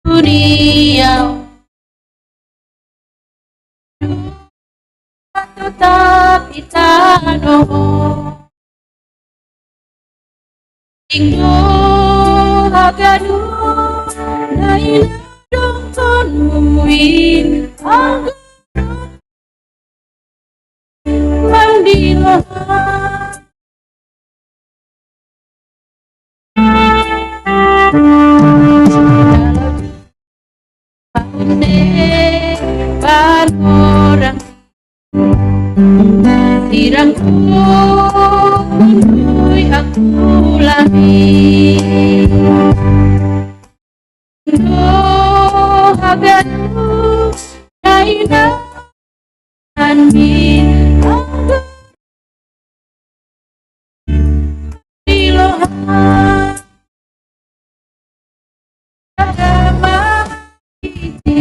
Dunia tetap itano Tinggo haganu Naina dongton mumuin Angga Mandilah orang tirangku menuhi aku lagi Doa haganu naina anmin aku dilohan agama itu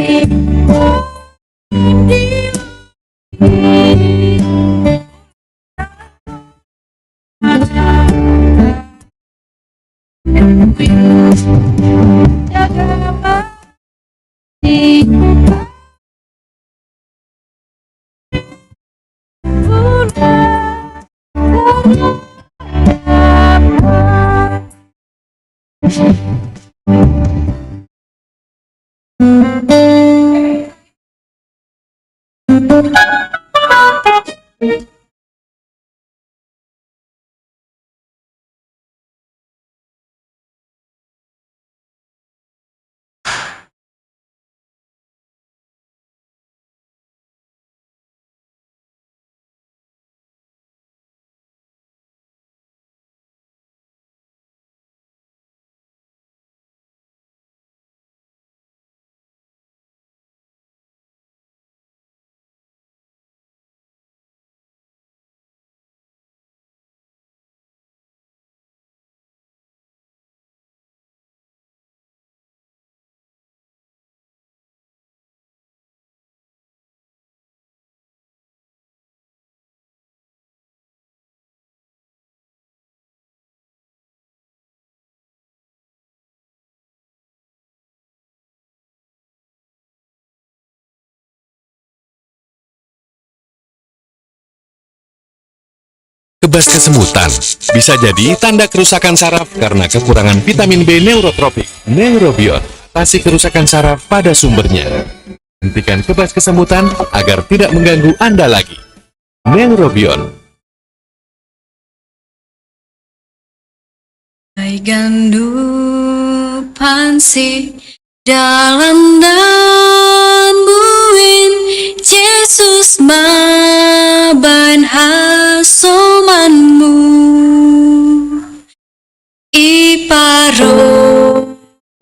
Kebas kesemutan bisa jadi tanda kerusakan saraf karena kekurangan vitamin B neurotropik. Neurobion, atasi kerusakan saraf pada sumbernya. Hentikan kebas kesemutan agar tidak mengganggu Anda lagi. Neurobion. Hai gandu pansi dalam dan buin Yesus maban hasomanmu iparo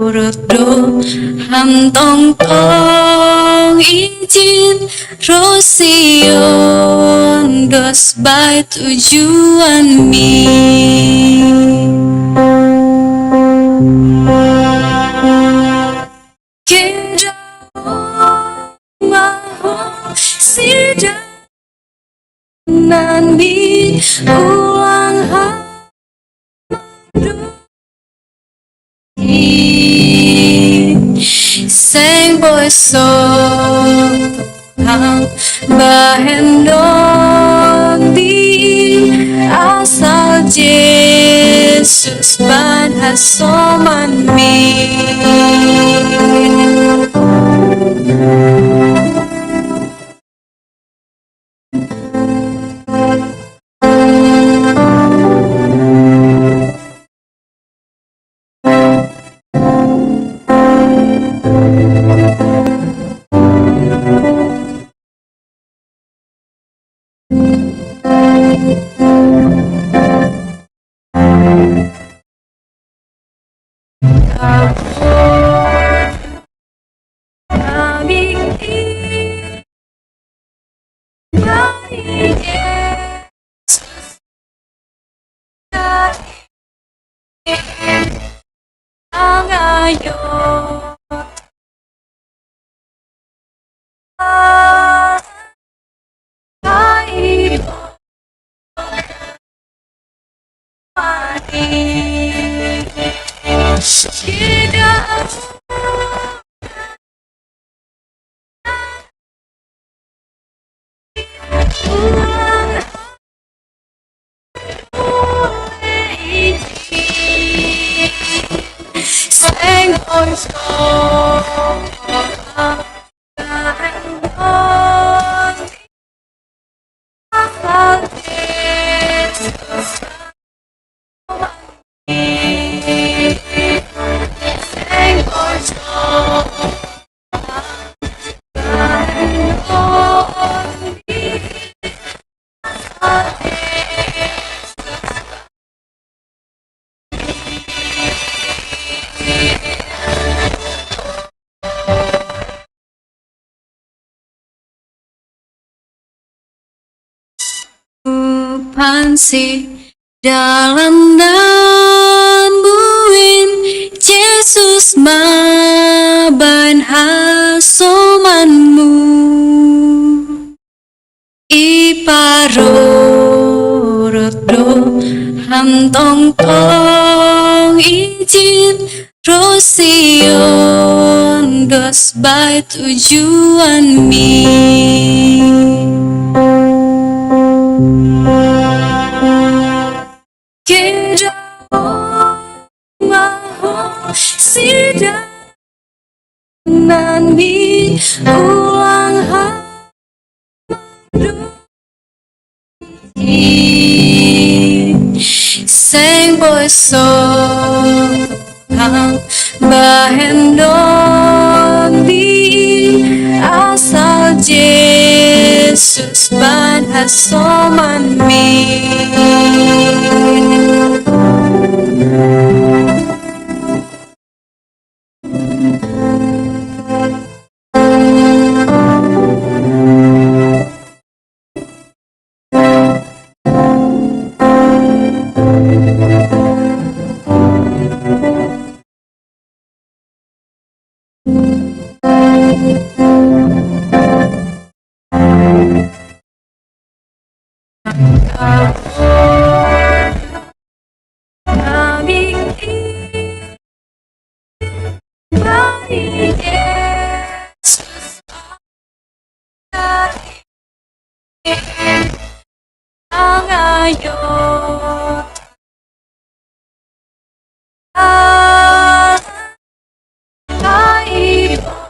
urut do ham tong tong izin rosion dos by tujuan mi Nanti ulang Seng boso bahendon di asal Yesus Jesus berhasoman mi. Kami ibadi Yesus ang ayon ay ibadi tidak ulang boleh Senhor, Pansi dalam dan buin Yesus maban hasomanmu iparorot do ham tong tong izin Rosion dos by tujuan mi. Sidang nanti ulang hati Seng boso hang bahendon di asal Yesus ban hasoman mi. Kami ibadi Yesus ang ayon ay ibadi.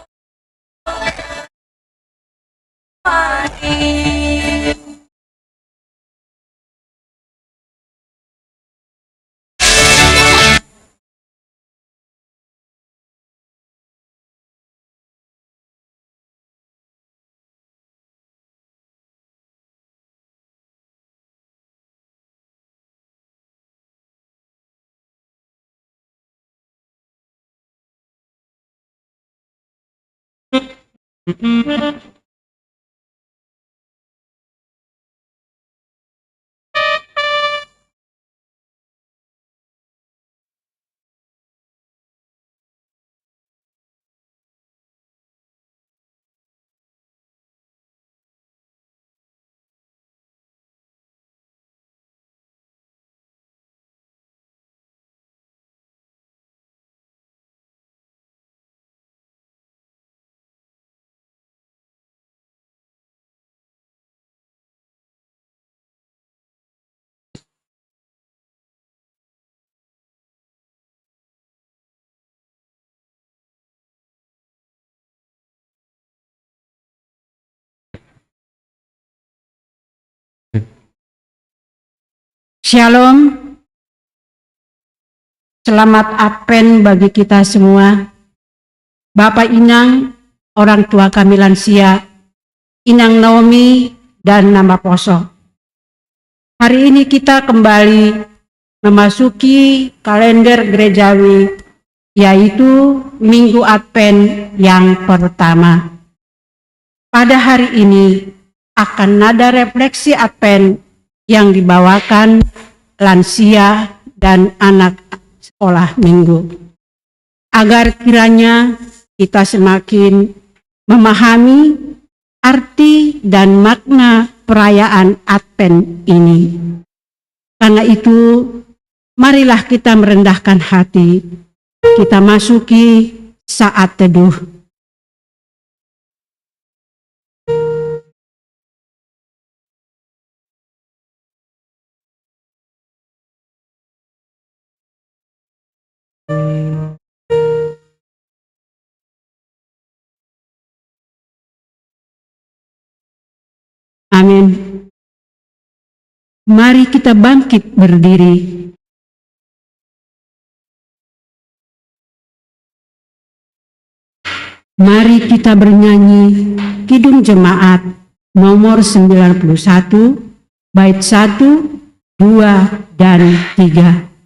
Shalom, selamat Advent bagi kita semua. Bapak Inang, orang tua kami lansia, Inang Naomi dan Nama Poso. Hari ini kita kembali memasuki kalender gerejawi, yaitu Minggu Advent yang pertama. Pada hari ini akan ada refleksi Advent yang dibawakan lansia dan anak sekolah minggu. Agar kiranya kita semakin memahami arti dan makna perayaan Advent ini. Karena itu, marilah kita merendahkan hati, kita masuki saat teduh. Amin. Mari kita bangkit berdiri. Mari kita bernyanyi Kidung Jemaat nomor 91, bait 1, 2, dan 3.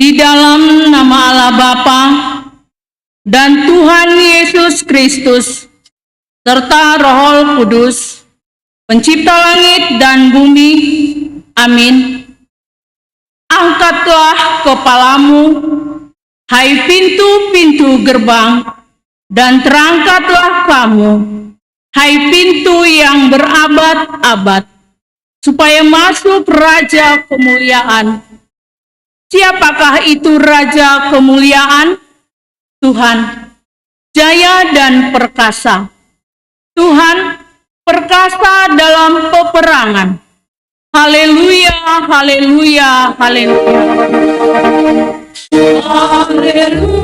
Di dalam nama Allah Bapa dan Tuhan Yesus Kristus, serta Roh Kudus, pencipta langit dan bumi. Amin. Angkatlah kepalamu, hai pintu-pintu gerbang, dan terangkatlah kamu, hai pintu yang berabad-abad, supaya masuk Raja kemuliaan. Siapakah itu Raja kemuliaan? Tuhan, jaya dan perkasa. Tuhan, perkasa dalam peperangan. Haleluya, haleluya, haleluya. Haleluya.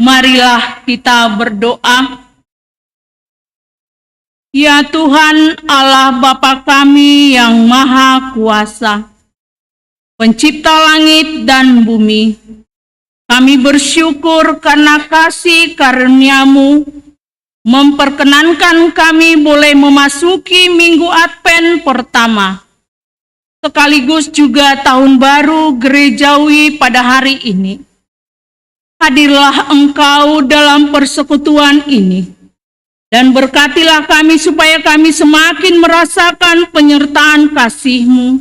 Marilah kita berdoa. Ya Tuhan Allah Bapa kami yang Maha Kuasa, pencipta langit dan bumi, kami bersyukur karena kasih karunia-Mu memperkenankan kami boleh memasuki Minggu Advent pertama, sekaligus juga tahun baru gerejawi pada hari ini. Hadirlah Engkau dalam persekutuan ini, dan berkatilah kami supaya kami semakin merasakan penyertaan kasih-Mu.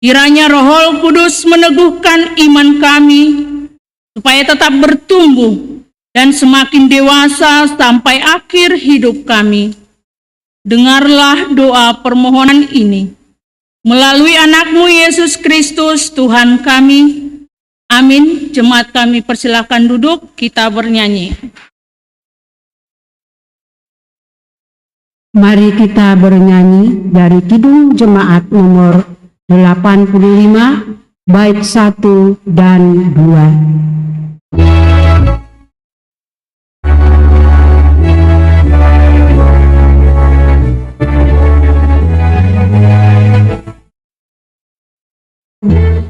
Kiranya Roh Kudus meneguhkan iman kami, supaya tetap bertumbuh dan semakin dewasa sampai akhir hidup kami. Dengarlah doa permohonan ini, melalui anak-Mu Yesus Kristus Tuhan kami. Amin. Jemaat kami persilakan duduk, kita bernyanyi. Mari kita bernyanyi dari Kidung Jemaat nomor 85, bait 1 dan 2.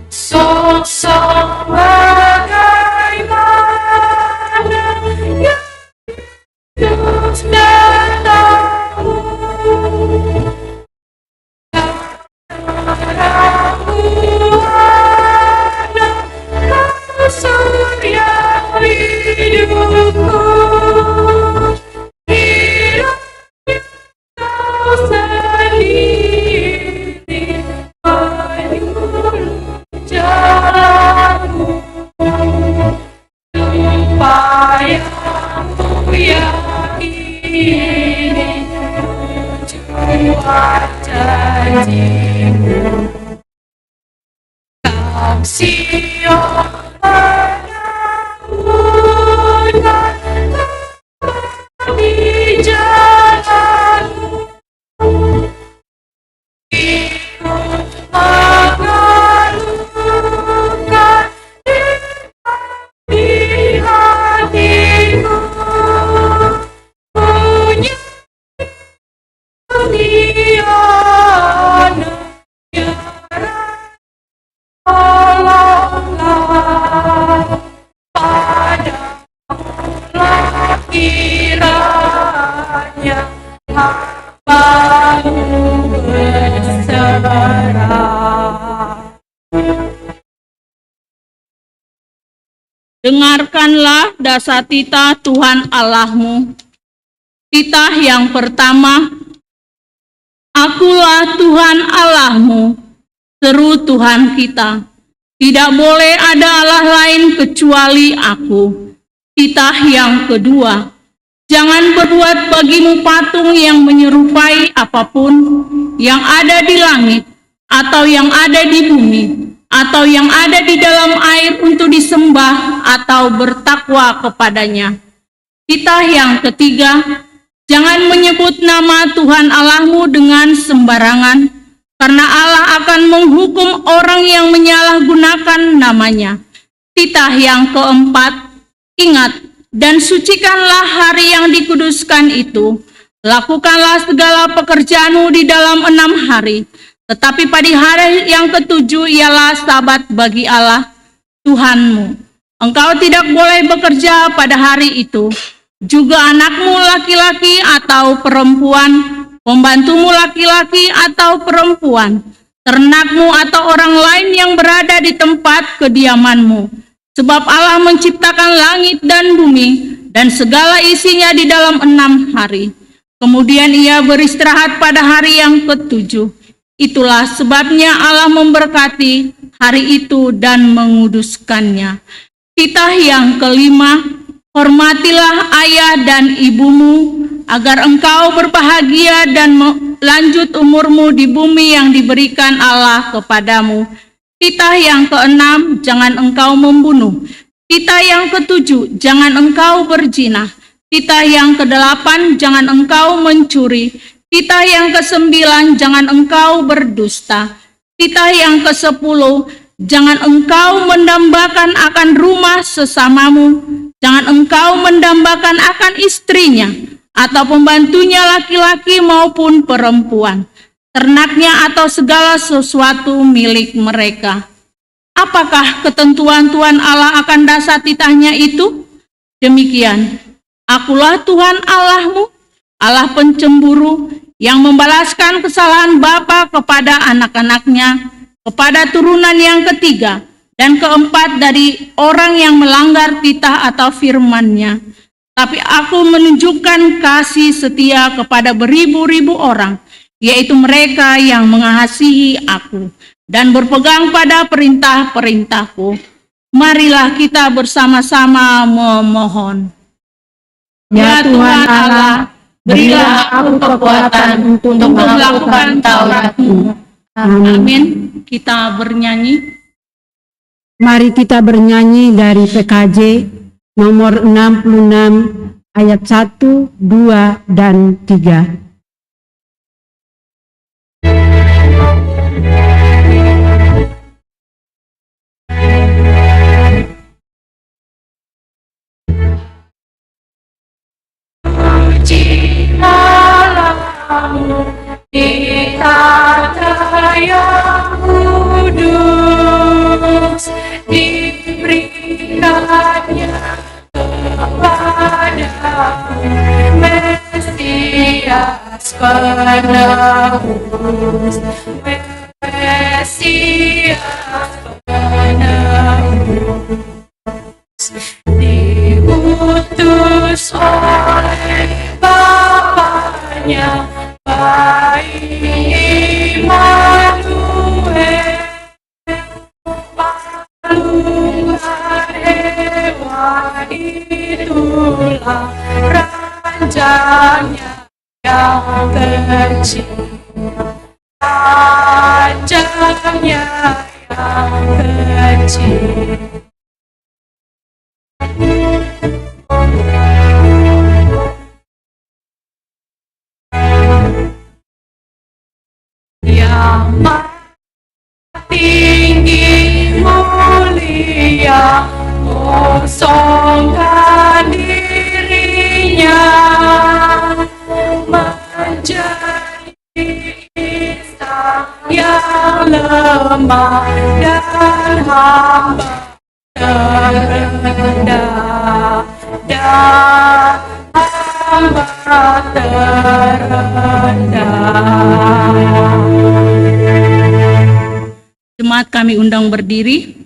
Sok-sok bagaimana yang Yesus datangmu, Ramuana kau surya hidupku, hidup kau sendiri menyuruh jalanmu, upayamu yakini tujuan janjimu. Sion menyambutkan di jalanmu, ikut mengalukan di hatiku, menyanyi tolonglah padamulah kiranya hamba-Mu berserah. Dengarkanlah dasa titah Tuhan Allahmu. Titah yang pertama, Akulah Tuhan Allahmu, seru Tuhan kita. Tidak boleh ada Allah lain kecuali Aku. Titah yang kedua, jangan berbuat bagimu patung yang menyerupai apapun yang ada di langit, atau yang ada di bumi, atau yang ada di dalam air untuk disembah atau bertakwa kepadanya. Titah yang ketiga, jangan menyebut nama Tuhan Allahmu dengan sembarangan, karena Allah akan menghukum orang yang menyalahgunakan namanya. Titah yang keempat, ingat dan sucikanlah hari yang dikuduskan itu. Lakukanlah segala pekerjaanmu di dalam 6 hari. Tetapi pada hari yang ketujuh ialah Sabat bagi Allah Tuhanmu. Engkau tidak boleh bekerja pada hari itu. Juga anakmu laki-laki atau perempuan, pembantumu laki-laki atau perempuan, ternakmu atau orang lain yang berada di tempat kediamanmu. Sebab Allah menciptakan langit dan bumi dan segala isinya di dalam 6 hari. Kemudian ia beristirahat pada hari yang ke-7. Itulah sebabnya Allah memberkati hari itu dan menguduskannya. Titah yang kelima, hormatilah ayah dan ibumu, agar engkau berbahagia dan lanjut umurmu di bumi yang diberikan Allah kepadamu. Titah yang keenam, jangan engkau membunuh. Titah yang ke-7, jangan engkau berzina. Titah yang ke-8, jangan engkau mencuri. Titah yang ke-9, jangan engkau berdusta. Titah yang ke-10, jangan engkau mendambakan akan rumah sesamamu. Jangan engkau mendambakan akan istrinya, atau pembantunya laki-laki maupun perempuan, ternaknya atau segala sesuatu milik mereka. Apakah ketentuan Tuhan Allah akan dasar titahnya itu? Demikian, Akulah Tuhan Allahmu, Allah pencemburu, yang membalaskan kesalahan bapa kepada anak-anaknya, kepada turunan yang ketiga dan keempat dari orang yang melanggar titah atau firman-Nya. Tapi aku menunjukkan kasih setia kepada beribu-ribu orang, yaitu mereka yang mengasihi aku dan berpegang pada perintah-perintahku. Marilah kita bersama-sama memohon. Ya Tuhan Allah, berilah aku kekuatan untuk melakukan Taurat-Mu. Amin. Kita bernyanyi. Mari kita bernyanyi dari PKJ nomor 66 ayat 1, 2, dan 3. Di tanah yang kudus, diberikannya kepadamu Mesias penebus, Mesias penebus, diutus oleh Bapaknya, bayi Immanuel, palungan hewan itulah ranjanya yang kecil, ranjanya yang kecil. Yang tinggi mulia, kosongkan dirinya, menjadi insan yang lemah dan hamba terendah, dan hamba terendah. Jemaat kami undang berdiri.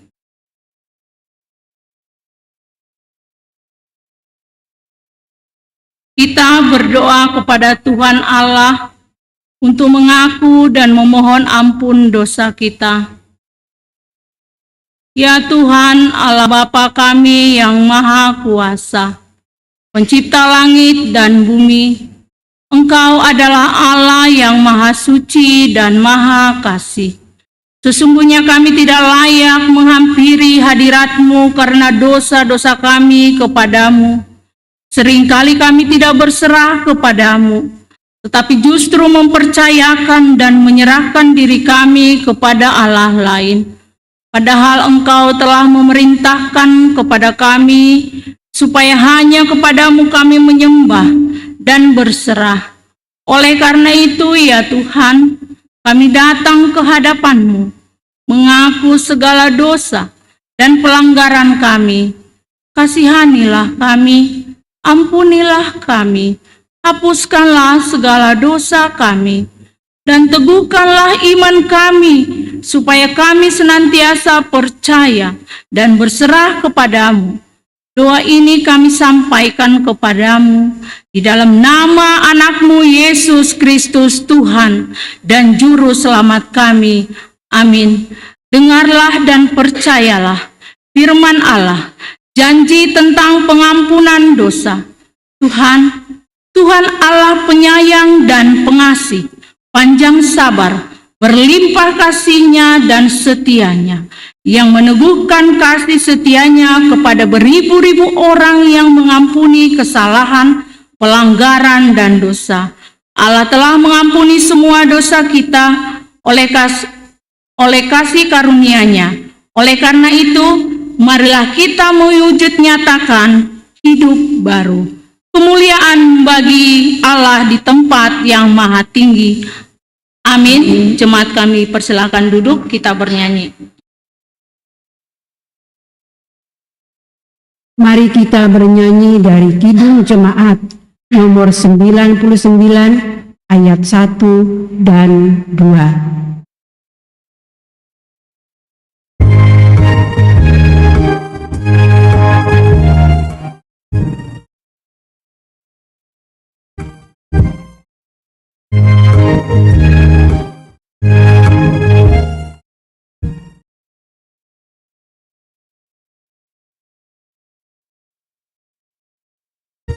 Kita berdoa kepada Tuhan Allah untuk mengaku dan memohon ampun dosa kita. Ya Tuhan Allah Bapa kami yang Maha Kuasa, Pencipta langit dan bumi, Engkau adalah Allah yang Maha Suci dan Maha Kasih. Sesungguhnya kami tidak layak menghampiri hadirat-Mu karena dosa-dosa kami kepadamu. Seringkali kami tidak berserah kepadamu, tetapi justru mempercayakan dan menyerahkan diri kami kepada Allah lain. Padahal Engkau telah memerintahkan kepada kami supaya hanya kepadamu kami menyembah dan berserah. Oleh karena itu, ya Tuhan, kami datang ke hadapan-Mu, mengaku segala dosa dan pelanggaran kami, kasihanilah kami, ampunilah kami, hapuskanlah segala dosa kami, dan teguhkanlah iman kami, supaya kami senantiasa percaya dan berserah kepadamu. Doa ini kami sampaikan kepadamu di dalam nama anakmu Yesus Kristus Tuhan dan Juru Selamat kami. Amin. Dengarlah dan percayalah firman Allah, janji tentang pengampunan dosa. Tuhan Allah penyayang dan pengasih, panjang sabar, berlimpah kasihnya dan setianya, yang meneguhkan kasih setianya kepada beribu-ribu orang yang mengampuni kesalahan, pelanggaran, dan dosa. Allah telah mengampuni semua dosa kita oleh kasih karunia-Nya. Oleh karena itu, marilah kita mewujud nyatakan hidup baru. Kemuliaan bagi Allah di tempat yang maha tinggi. Amin. Jemaat kami persilakan duduk, kita bernyanyi. Mari kita bernyanyi dari Kidung Jemaat nomor 99 ayat 1 dan 2.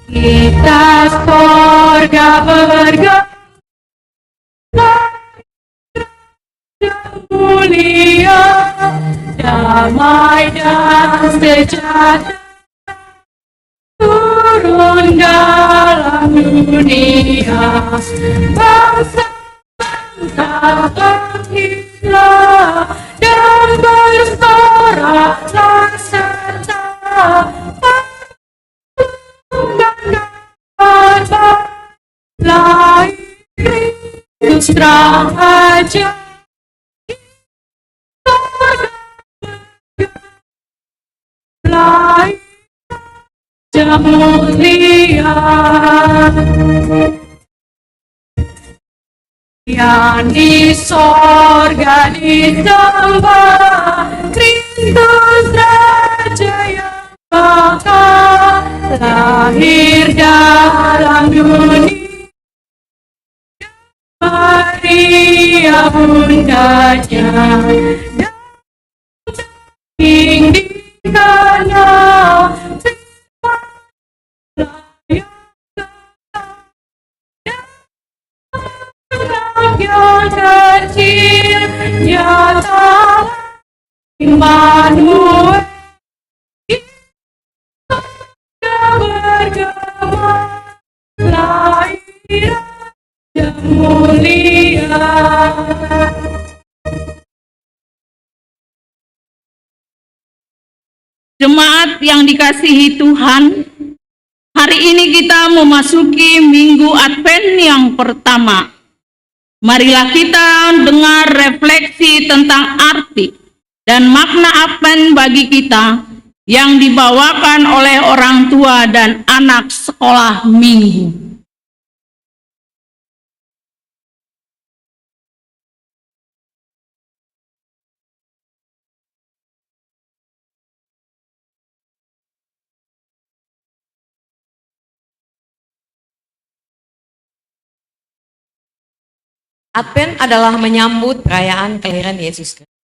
Kita sorga bergerak mulia, damai dan sejahtera turun dalam dunia. Bangsa-bangsa bangkitlah dan bersoraklah serta lahir Kristus raja, lahir Raja mulia. Yang di sorga disembah, Kristus Raja yang bakal lahir dalam dunia. Maria bundanya dan tinggikannya yang kecil nyata Immanuel bergema lahir yang mulia. Jemaat yang dikasihi Tuhan, hari ini kita memasuki Minggu Advent yang pertama. Marilah kita dengar refleksi tentang arti dan makna Advent bagi kita yang dibawakan oleh orang tua dan anak sekolah minggu. Advent adalah menyambut perayaan kelahiran Yesus Kristus.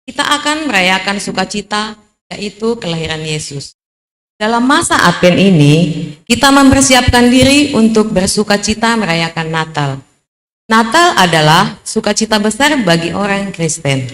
Kita akan merayakan sukacita, yaitu kelahiran Yesus. Dalam masa Advent ini, kita mempersiapkan diri untuk bersukacita merayakan Natal. Natal adalah sukacita besar bagi orang Kristen.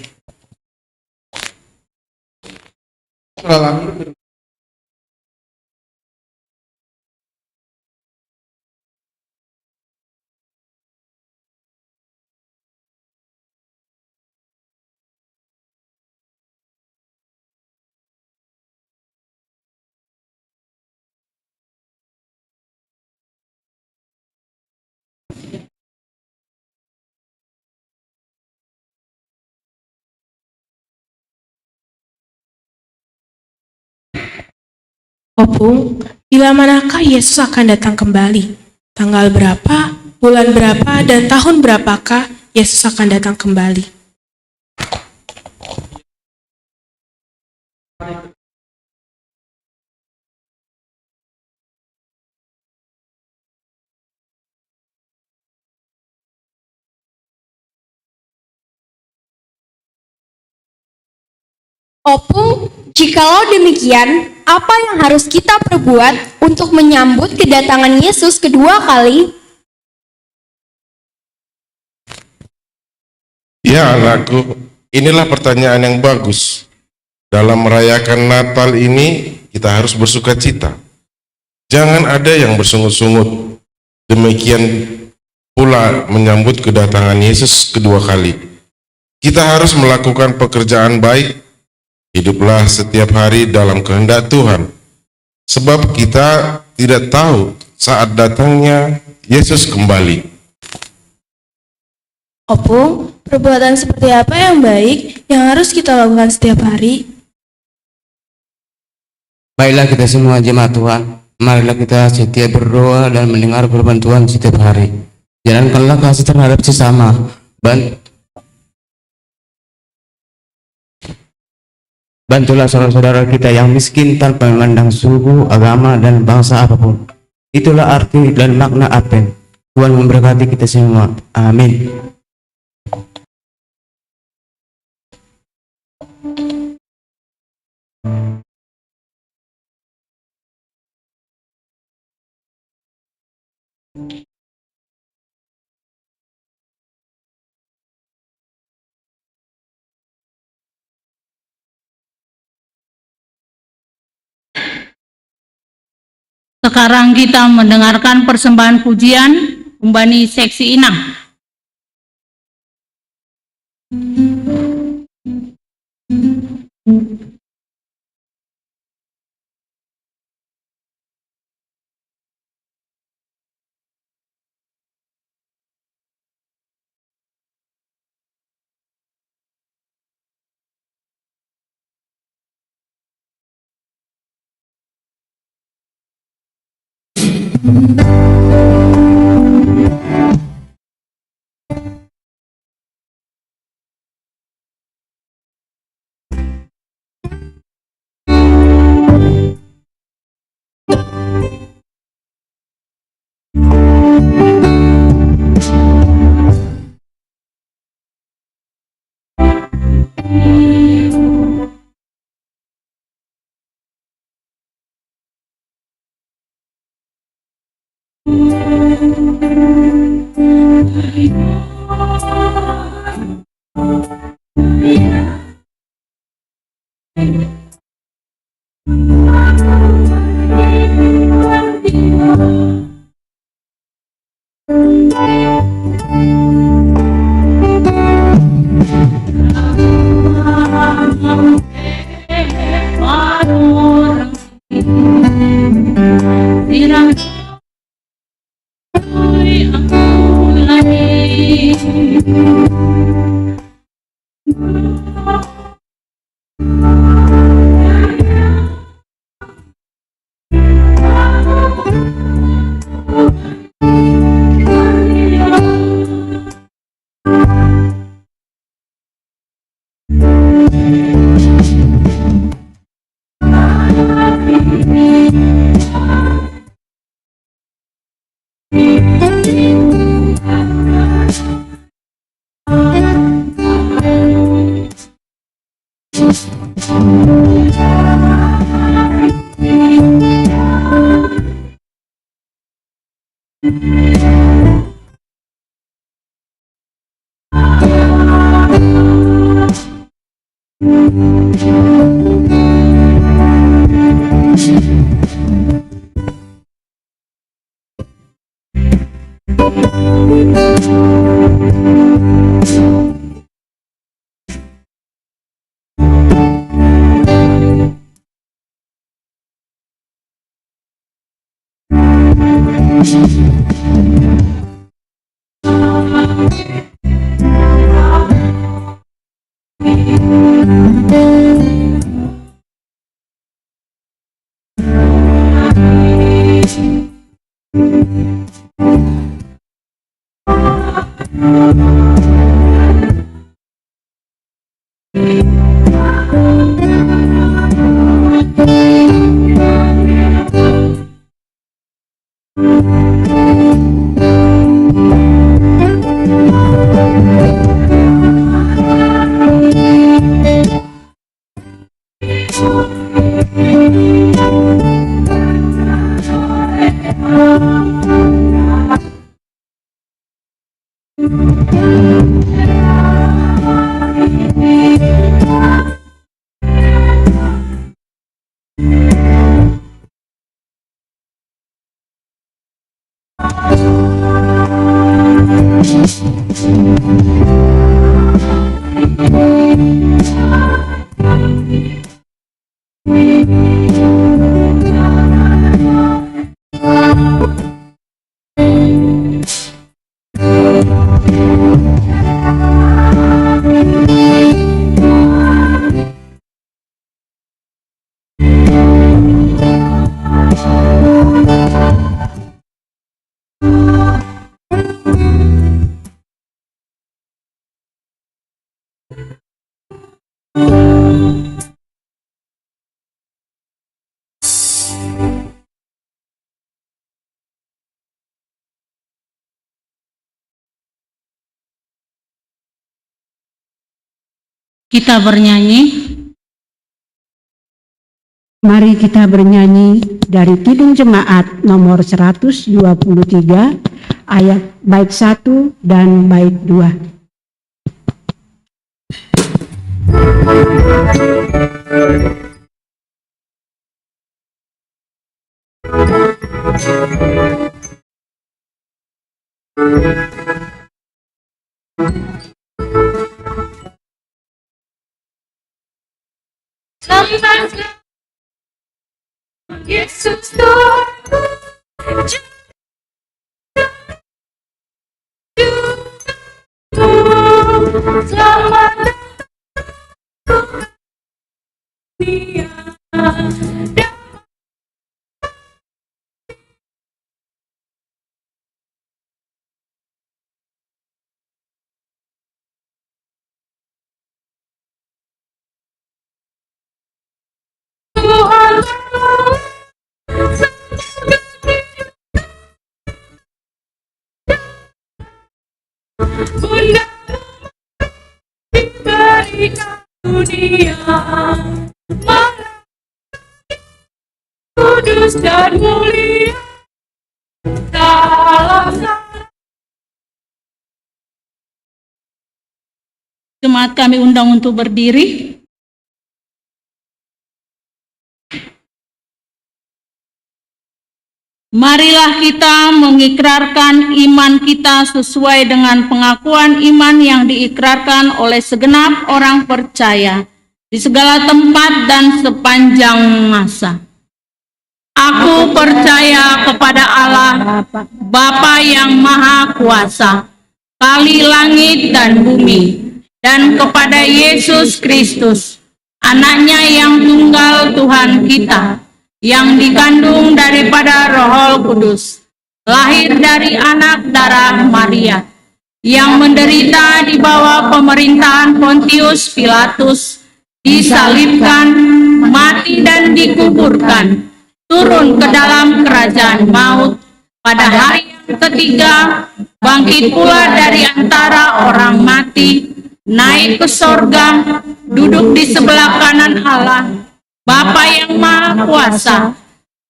Opung, bila manakah Yesus akan datang kembali? Tanggal berapa, bulan berapa, dan tahun berapakah Yesus akan datang kembali? Opung, jikalau demikian, apa yang harus kita perbuat untuk menyambut kedatangan Yesus kedua kali? Ya anakku, inilah pertanyaan yang bagus. Dalam merayakan Natal ini, kita harus bersuka cita. Jangan ada yang bersungut-sungut. Demikian pula menyambut kedatangan Yesus kedua kali. Kita harus melakukan pekerjaan baik. Hiduplah setiap hari dalam kehendak Tuhan. Sebab kita tidak tahu saat datangnya Yesus kembali. Opung, perbuatan seperti apa yang baik yang harus kita lakukan setiap hari? Baiklah kita semua jemaat Tuhan, marilah kita setia berdoa dan mendengar firman Tuhan setiap hari. Jalankanlah kasih terhadap sesama. Bantulah saudara-saudara kita yang miskin tanpa memandang suku, agama, dan bangsa apapun. Itulah arti dan makna Advent. Tuhan memberkati kita semua. Amin. Sekarang kita mendengarkan persembahan pujian Umbani Seksi Inang. Kita bernyanyi. Mari kita bernyanyi dari Kidung Jemaat nomor 123 ayat bait 1 dan bait 2. Yesus Tuhan, selamat datang dunia. Tuhan Bunda diberikan dunia, Maha kudus dan mulia dalam nama. Jemaat kami undang untuk berdiri. Marilah kita mengikrarkan iman kita sesuai dengan pengakuan iman yang diikrarkan oleh segenap orang percaya di segala tempat dan sepanjang masa. Aku percaya kepada Allah, Bapa yang Maha Kuasa, kali langit dan bumi, dan kepada Yesus Kristus, Anaknya yang tunggal Tuhan kita, yang dikandung daripada Roh Kudus, lahir dari anak darah Maria, yang menderita di bawah pemerintahan Pontius Pilatus, disalibkan, mati dan dikuburkan, turun ke dalam kerajaan maut, pada hari yang ketiga, bangkit pula dari antara orang mati, naik ke sorga, duduk di sebelah kanan Allah, Bapa yang Maha Kuasa,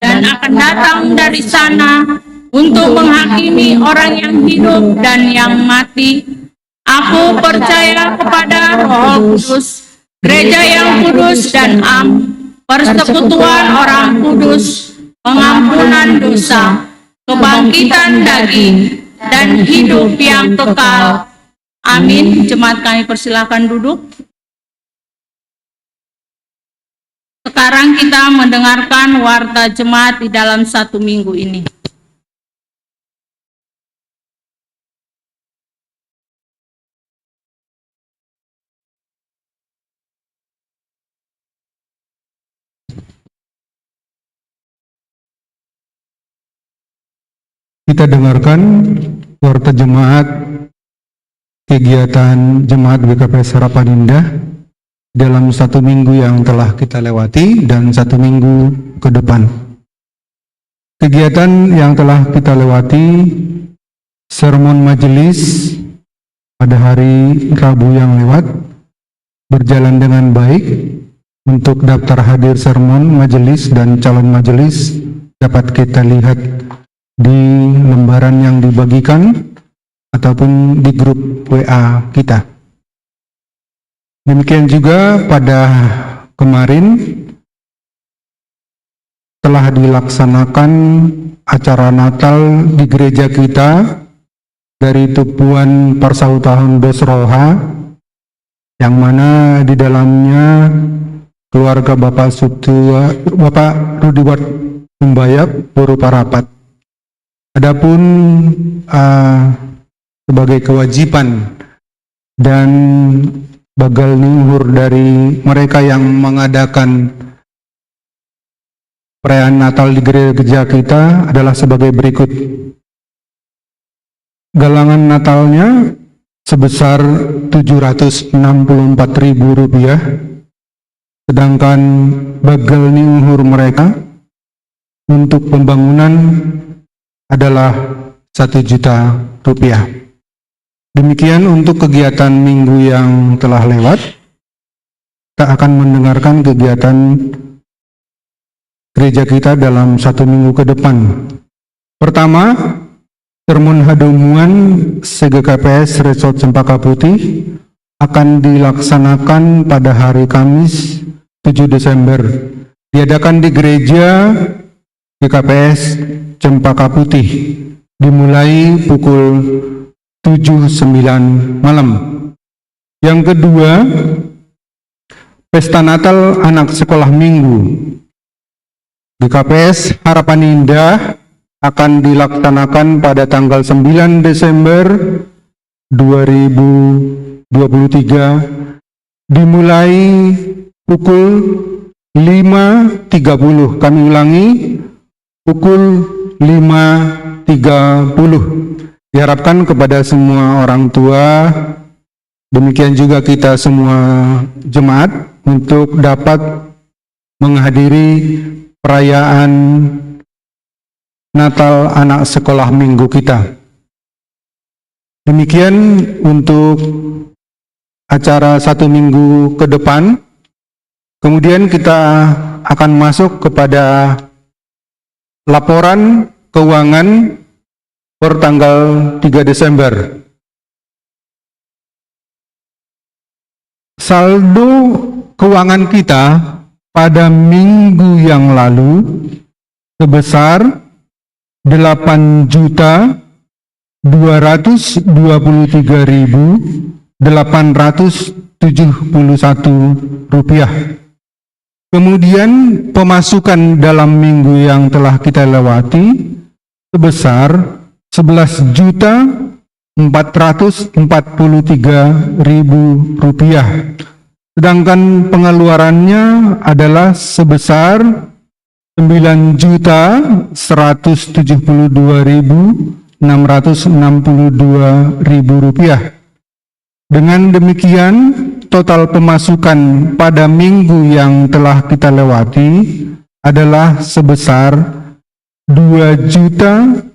dan akan datang dari sana untuk menghakimi orang yang hidup dan yang mati. Aku percaya kepada Roh Kudus, gereja yang kudus dan am, persekutuan orang kudus, pengampunan dosa, kebangkitan daging, dan hidup yang kekal. Amin. Jemaat kami persilakan duduk. Sekarang kita mendengarkan warta jemaat di dalam 1 minggu ini. kita dengarkan warta jemaat kegiatan Jemaat GKPS Harapan Indah dalam 1 minggu yang telah kita lewati dan 1 minggu ke depan. Kegiatan yang telah kita lewati, sermon majelis pada hari Rabu yang lewat berjalan dengan baik. Untuk daftar hadir sermon majelis dan calon majelis dapat kita lihat di lembaran yang dibagikan ataupun di grup WA kita. Demikian juga pada kemarin telah dilaksanakan acara Natal di gereja kita dari Tupuan Persautaan Dosroha, yang mana di dalamnya keluarga Bapak Rudiwat Umbayak berupa rapat. Adapun sebagai kewajiban dan bagal luhur dari mereka yang mengadakan perayaan Natal di gereja kita adalah sebagai berikut. Galangan Natalnya sebesar Rp764.000, sedangkan bagal luhur mereka untuk pembangunan adalah Rp1.000.000. Demikian untuk kegiatan minggu yang telah lewat. Kita akan mendengarkan kegiatan gereja kita dalam 1 minggu ke depan. Pertama, sermon hadumuan SGKPS Resort Cempaka Putih akan dilaksanakan pada hari Kamis 7 Desember. Diadakan di gereja GKPS Cempaka Putih, dimulai pukul 7.09 malam. Yang kedua, Pesta Natal Anak Sekolah Minggu GKPS Harapan Indah akan dilaksanakan pada tanggal 9 Desember 2023, dimulai pukul 5.30. Kami ulangi, pukul 5.30. Diharapkan kepada semua orang tua, demikian juga kita semua jemaat, untuk dapat menghadiri perayaan Natal Anak Sekolah Minggu kita. Demikian untuk acara 1 minggu ke depan. Kemudian kita akan masuk kepada laporan keuangan per tanggal 3 Desember. Saldo keuangan kita pada minggu yang lalu sebesar Rp823.871. Kemudian pemasukan dalam minggu yang telah kita lewati sebesar Rp11.443.000. Sedangkan pengeluarannya adalah sebesar Rp9.172.662.000. Dengan demikian, total pemasukan pada minggu yang telah kita lewati adalah sebesar Rp2.238.000.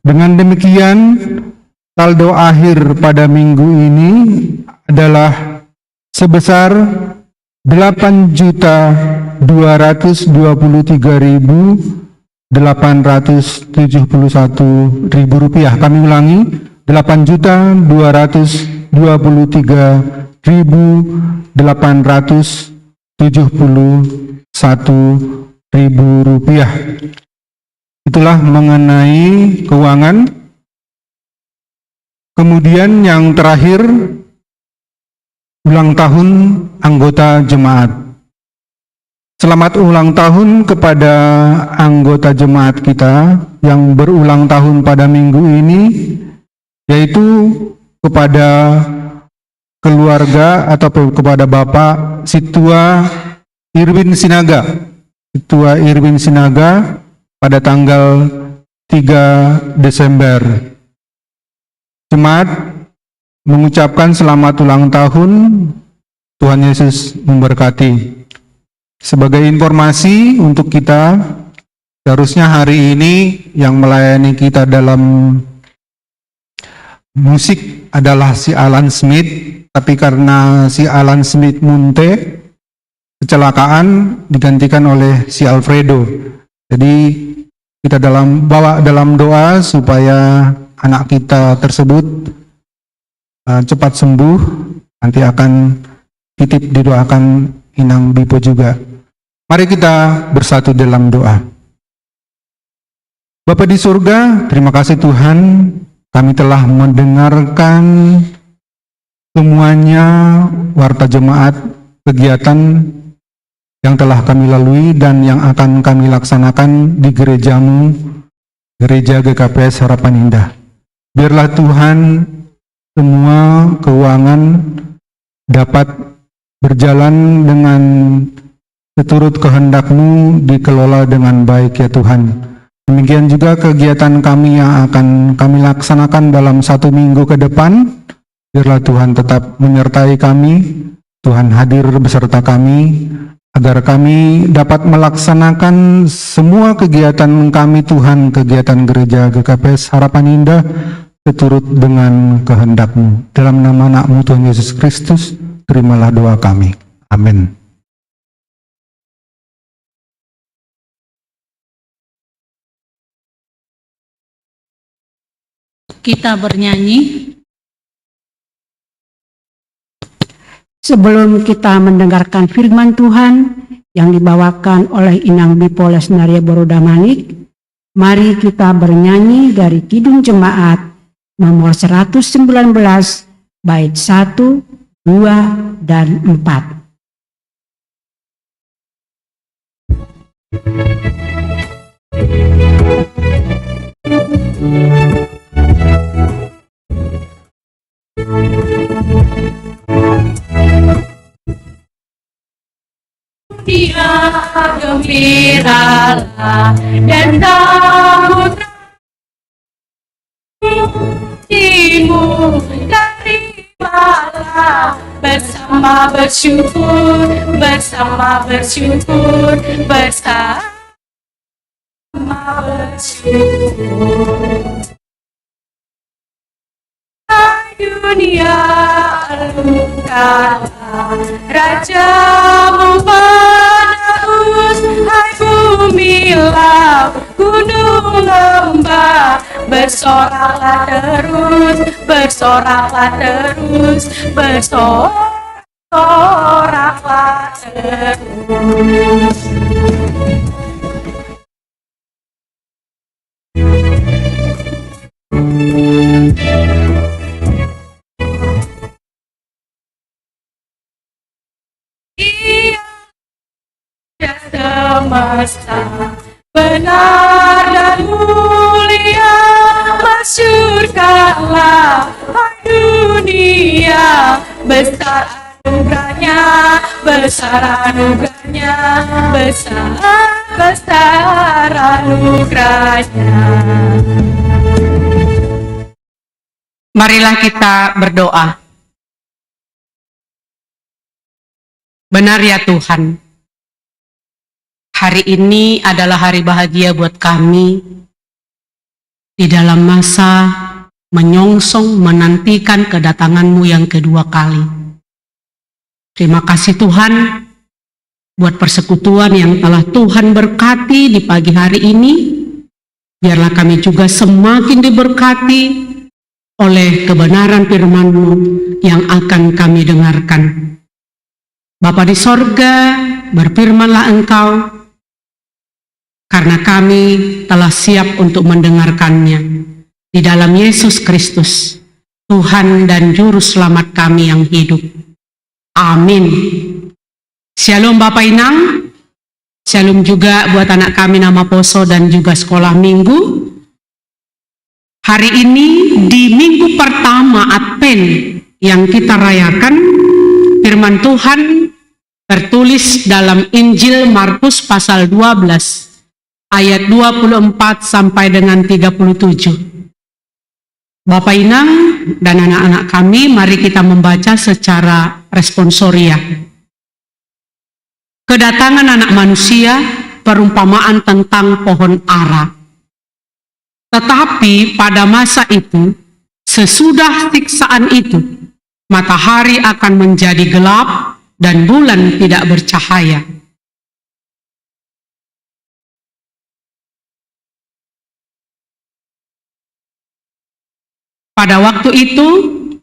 Dengan demikian, saldo akhir pada minggu ini adalah sebesar Rp8.223.871.000. Kami ulangi, Rp8.223.871.000. Itulah mengenai keuangan. Kemudian yang terakhir, ulang tahun anggota jemaat. Selamat ulang tahun kepada anggota jemaat kita yang berulang tahun pada minggu ini, yaitu kepada keluarga atau kepada Bapak Situa Irwin Sinaga. Situa Irwin Sinaga pada tanggal 3 Desember. Jemaat mengucapkan selamat ulang tahun. Tuhan Yesus memberkati. Sebagai informasi untuk kita, seharusnya hari ini yang melayani kita dalam musik adalah si Alan Smith, tapi karena si Alan Smith munte, kecelakaan, digantikan oleh si Alfredo. Jadi kita bawa dalam doa supaya anak kita tersebut cepat sembuh. Nanti akan titip didoakan Inang Bipo juga. Mari kita bersatu dalam doa. Bapa di surga, terima kasih Tuhan, kami telah mendengarkan semuanya warta jemaat, kegiatan yang telah kami lalui dan yang akan kami laksanakan di gerejamu, Gereja GKPS Harapan Indah. Biarlah Tuhan semua keuangan dapat berjalan dengan seturut kehendak-Mu, dikelola dengan baik ya Tuhan. Demikian juga kegiatan kami yang akan kami laksanakan dalam 1 minggu ke depan. Biarlah Tuhan tetap menyertai kami, Tuhan hadir beserta kami, agar kami dapat melaksanakan semua kegiatan kami Tuhan, kegiatan gereja GKPS Harapan Indah, seturut dengan kehendak-Mu. Dalam nama anak-Mu Tuhan Yesus Kristus, terimalah doa kami. Amin. Kita bernyanyi. Sebelum kita mendengarkan firman Tuhan yang dibawakan oleh Inang Bipo Lesnaria Borodamanik, mari kita bernyanyi dari Kidung Jemaat nomor 119 bait 1, 2, dan 4. Dia gembiralah dan sambut timu dari malam bersama bersyukur, bersama bersyukur, bersama bersyukur. Hai dunia lukalah rajamu penerus, hai bumi laut gunung lembah, bersoraklah terus, bersoraklah terus, bersoraklah terus. Ia semesta benar dan mulia, masyurkanlah hai dunia, besar anugerahnya, besar anugerahnya, besar anugerahnya. Marilah kita berdoa. Benar ya Tuhan, hari ini adalah hari bahagia buat kami di dalam masa menyongsong menantikan kedatangan-Mu yang kedua kali. Terima kasih Tuhan buat persekutuan yang telah Tuhan berkati di pagi hari ini. Biarlah kami juga semakin diberkati oleh kebenaran firman-Mu yang akan kami dengarkan. Bapa di sorga, berfirmanlah Engkau, karena kami telah siap untuk mendengarkannya. Di dalam Yesus Kristus, Tuhan dan Juru Selamat kami yang hidup. Amin. Shalom Bapak Inang, shalom juga buat anak kami nama Poso dan juga sekolah minggu. Hari ini di minggu pertama Advent yang kita rayakan, firman Tuhan tertulis dalam Injil Markus pasal 12 ayat 24 sampai dengan 37. Bapak Inang dan anak-anak kami, mari kita membaca secara responsoria. Kedatangan anak manusia, perumpamaan tentang pohon ara. Tetapi pada masa itu, sesudah siksaan itu, matahari akan menjadi gelap dan bulan tidak bercahaya. Pada waktu itu,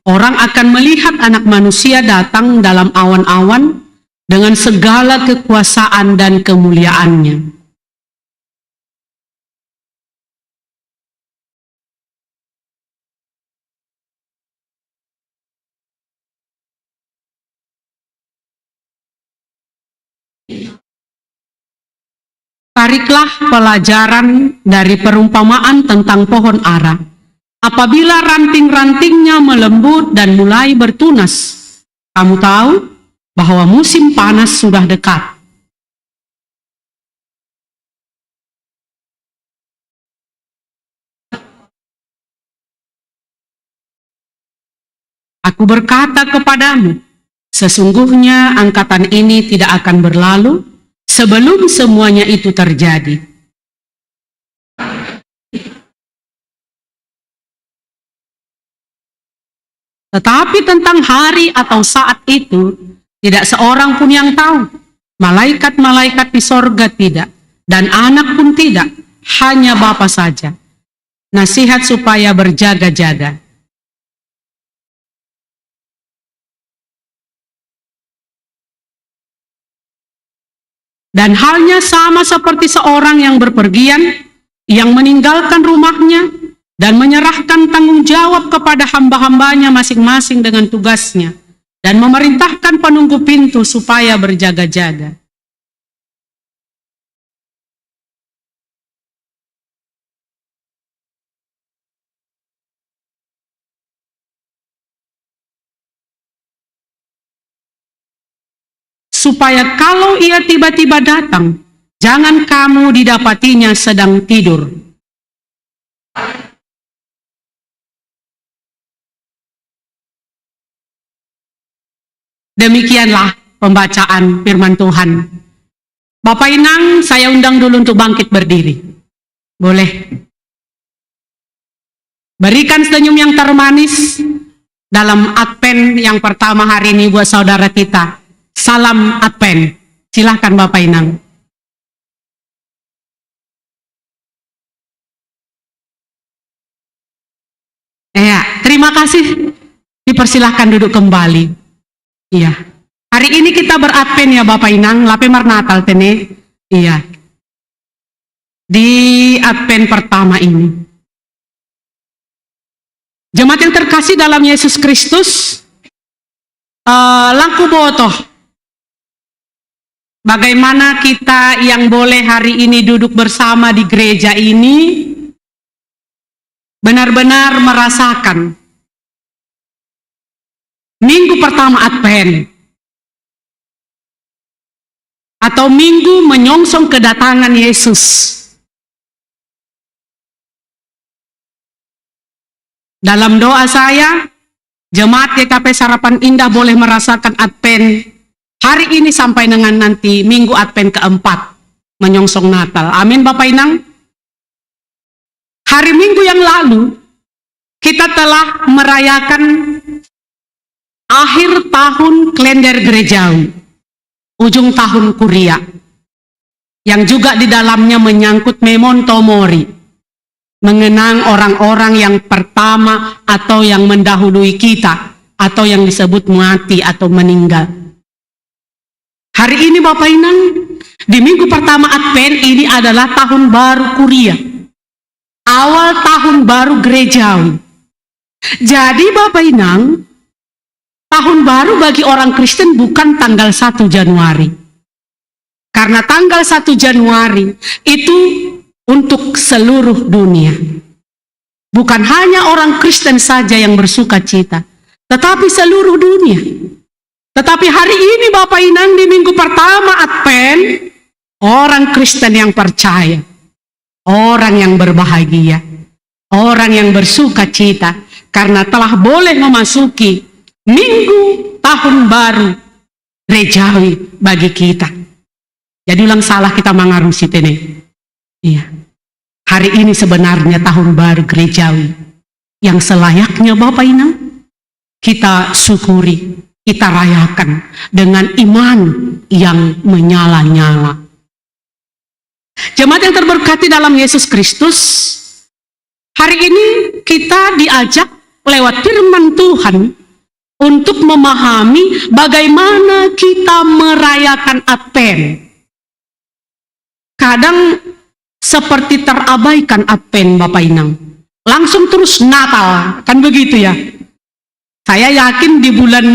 orang akan melihat anak manusia datang dalam awan-awan dengan segala kekuasaan dan kemuliaannya. Tariklah pelajaran dari perumpamaan tentang pohon ara. Apabila ranting-rantingnya melembut dan mulai bertunas, kamu tahu bahwa musim panas sudah dekat. Aku berkata kepadamu, sesungguhnya angkatan ini tidak akan berlalu sebelum semuanya itu terjadi. Tetapi tentang hari atau saat itu, tidak seorang pun yang tahu. Malaikat-malaikat di sorga tidak, dan anak pun tidak, hanya Bapa saja. Nasihat supaya berjaga-jaga. Dan halnya sama seperti seorang yang berpergian, yang meninggalkan rumahnya, dan menyerahkan tanggung jawab kepada hamba-hambanya masing-masing dengan tugasnya, dan memerintahkan penunggu pintu supaya berjaga-jaga. Supaya kalau ia tiba-tiba datang, jangan kamu didapatinya sedang tidur. Demikianlah pembacaan firman Tuhan. Bapak Inang, saya undang dulu untuk bangkit berdiri. Boleh. Berikan senyum yang termanis dalam Advent yang pertama hari ini buat saudara kita. Salam Advent. Silahkan Bapak Inang. Ya, terima kasih. Dipersilahkan duduk kembali. Iya. Hari ini kita beradvent ya Bapak Inang, lape marnatal tene. Iya. Di Advent pertama ini. Jemaat yang terkasih dalam Yesus Kristus, langku botoh. Bagaimana kita yang boleh hari ini duduk bersama di gereja ini benar-benar merasakan minggu pertama Advent atau minggu menyongsong kedatangan Yesus. Dalam doa saya, jemaat GKP Sarapan Indah boleh merasakan Advent hari ini sampai dengan nanti minggu Advent keempat menyongsong Natal. Amin Bapak Inang. Hari Minggu yang lalu kita telah merayakan akhir tahun kalender gerejawi, ujung tahun Kuria, yang juga di dalamnya menyangkut Memento Mori, mengenang orang-orang yang pertama atau yang mendahului kita, atau yang disebut mati atau meninggal. Hari ini Bapak Inang, di minggu pertama Advent ini adalah tahun baru Kuria, awal tahun baru gerejawi. Jadi Bapak Inang, tahun baru bagi orang Kristen bukan tanggal 1 Januari. Karena tanggal 1 Januari itu untuk seluruh dunia. Bukan hanya orang Kristen saja yang bersuka cita, tetapi seluruh dunia. Tetapi hari ini Bapak Inang, di minggu pertama Advent, orang Kristen yang percaya, orang yang berbahagia, orang yang bersuka cita, karena telah boleh memasuki minggu tahun baru gerejawi bagi kita. Jadi ulang salah kita mengarusi tene. Iya. Hari ini sebenarnya tahun baru gerejawi yang selayaknya Bapak Inang kita syukuri, kita rayakan dengan iman yang menyala-nyala. Jemaat yang terberkati dalam Yesus Kristus, hari ini kita diajak lewat firman Tuhan untuk memahami bagaimana kita merayakan Advent. Kadang seperti terabaikan Advent Bapak Inang. Langsung terus Natal, kan begitu ya. Saya yakin di bulan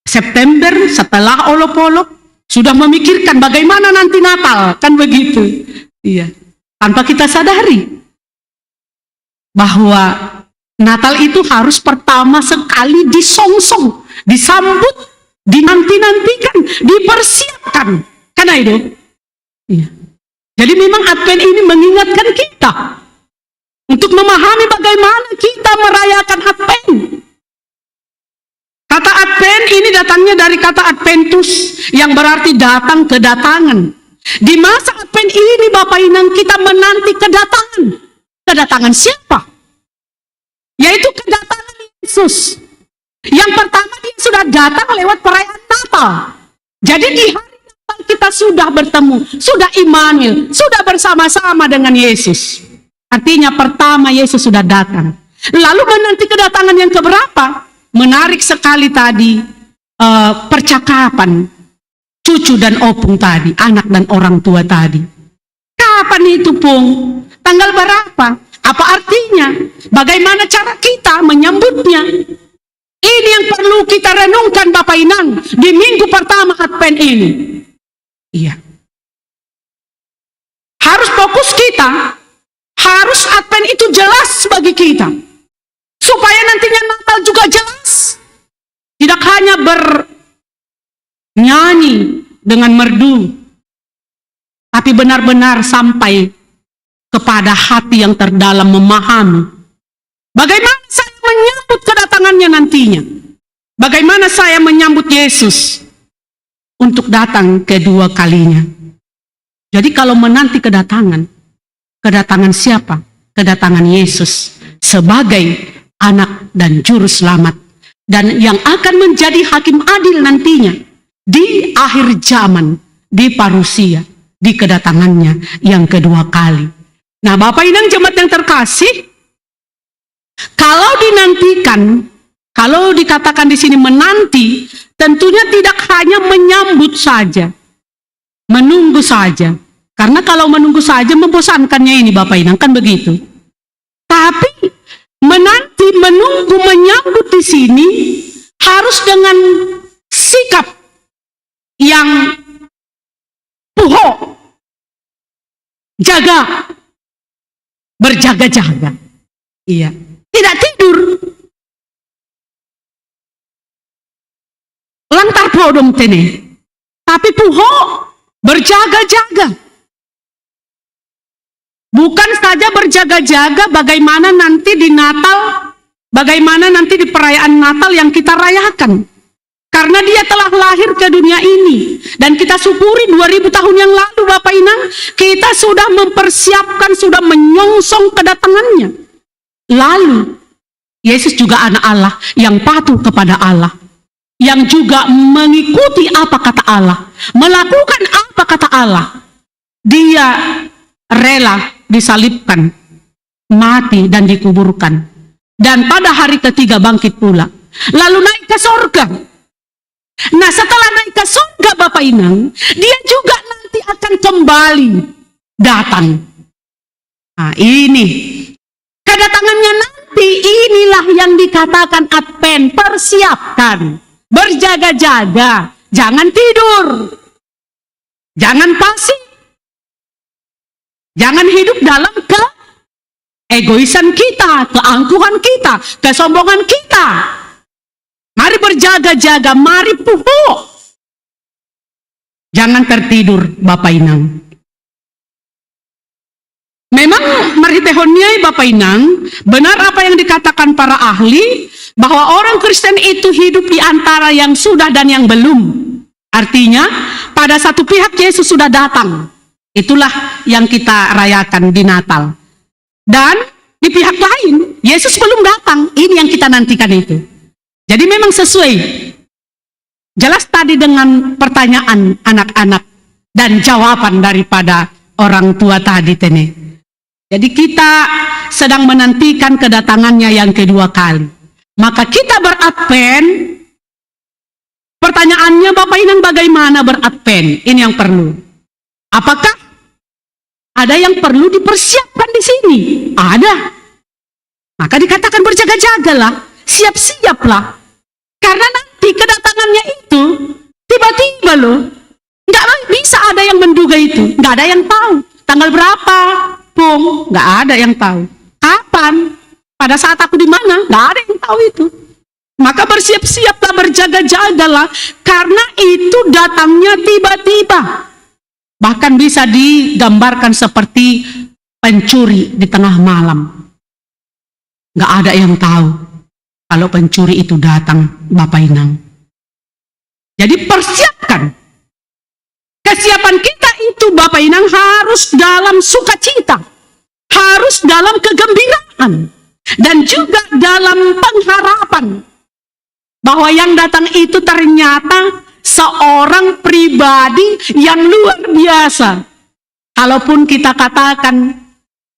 September setelah olok-olok sudah memikirkan bagaimana nanti Natal, kan begitu. Iya. Tanpa kita sadari bahwa Natal itu harus pertama sekali disongsong, disambut, dinanti-nantikan, dipersiapkan. Karena itu, iya. Jadi memang Advent ini mengingatkan kita untuk memahami bagaimana kita merayakan Advent. Kata Advent ini datangnya dari kata Adventus yang berarti datang, kedatangan. Di masa Advent ini Bapak Inang kita menanti kedatangan. Kedatangan siapa? Yaitu kedatangan Yesus. Yang pertama dia sudah datang lewat perayaan Natal. Jadi di hari Natal kita sudah bertemu, sudah Immanuel, sudah bersama-sama dengan Yesus. Artinya pertama Yesus sudah datang. Lalu menanti kedatangan yang keberapa? Menarik sekali tadi percakapan cucu dan opung tadi, anak dan orang tua tadi. Kapan itu Pung? Tanggal berapa? Apa artinya? Bagaimana cara kita menyambutnya? Ini yang perlu kita renungkan Bapak Inang di minggu pertama Advent ini. Iya. Harus fokus kita, harus Advent itu jelas bagi kita. Supaya nantinya Natal juga jelas. Tidak hanya bernyanyi dengan merdu, tapi benar-benar sampai kepada hati yang terdalam memahami bagaimana saya menyambut kedatangannya nantinya. Bagaimana saya menyambut Yesus untuk datang kedua kalinya. Jadi kalau menanti kedatangan siapa? Kedatangan Yesus sebagai anak dan juru selamat, dan yang akan menjadi hakim adil nantinya di akhir zaman, di parusia, di kedatangannya yang kedua kali. Nah Bapak Inang jemaat yang terkasih, kalau dinantikan, kalau dikatakan di sini menanti, tentunya tidak hanya menyambut saja, menunggu saja. Karena kalau menunggu saja membosankannya ini Bapak Inang, kan begitu. Tapi menanti, menunggu, menyambut di sini harus dengan sikap yang puho, jaga, berjaga-jaga. Iya, tidak tidur. Lantar podong tene, tapi puho, berjaga-jaga. Bukan saja berjaga-jaga bagaimana nanti di Natal, bagaimana nanti di perayaan Natal yang kita rayakan. Karena dia telah lahir ke dunia ini. Dan kita syukuri 2000 tahun yang lalu Bapak Inang, kita sudah mempersiapkan, sudah menyongsong kedatangannya. Lalu, Yesus juga anak Allah yang patuh kepada Allah. Yang juga mengikuti apa kata Allah. Melakukan apa kata Allah. Dia rela disalibkan, mati dan dikuburkan, dan pada hari ketiga bangkit pula, lalu naik ke sorga. Nah setelah naik ke sorga Bapak Inang, dia juga nanti akan kembali datang. Nah ini kedatangannya nanti, inilah yang dikatakan Advent. Persiapkan, berjaga-jaga, jangan tidur, jangan pasif. Jangan hidup dalam egoisan kita, keangkuhan kita, kesombongan kita. Mari berjaga-jaga, mari pupuk. Jangan tertidur, Bapak Inang. Memang marhitehoniai Bapak Inang, benar apa yang dikatakan para ahli, bahwa orang Kristen itu hidup di antara yang sudah dan yang belum. Artinya, pada satu pihak Yesus sudah datang. Itulah yang kita rayakan di Natal. Dan di pihak lain, Yesus belum datang. Ini yang kita nantikan itu. Jadi memang sesuai. Jelas tadi dengan pertanyaan anak-anak dan jawaban daripada orang tua tadi Tene. Jadi kita sedang menantikan kedatangannya yang kedua kali. Maka kita beradven. Pertanyaannya Bapak Inang, bagaimana beradven? Ini yang perlu. Apakah ada yang perlu dipersiapkan di sini? Ada. Maka dikatakan berjaga-jagalah, siap-siaplah. Karena nanti kedatangannya itu tiba-tiba loh. Nggak bisa ada yang menduga itu. Nggak ada yang tahu. Tanggal berapa? Pung, nggak ada yang tahu. Kapan? Pada saat aku di mana? Nggak ada yang tahu itu. Maka bersiap-siaplah, berjaga-jagalah. Karena itu datangnya tiba-tiba. Bahkan bisa digambarkan seperti pencuri di tengah malam. Nggak ada yang tahu kalau pencuri itu datang, Bapak Inang. Jadi persiapkan. Kesiapan kita itu, Bapak Inang, harus dalam sukacita. Harus dalam kegembiraan. Dan juga dalam pengharapan. Bahwa yang datang itu ternyata seorang pribadi yang luar biasa. Kalaupun kita katakan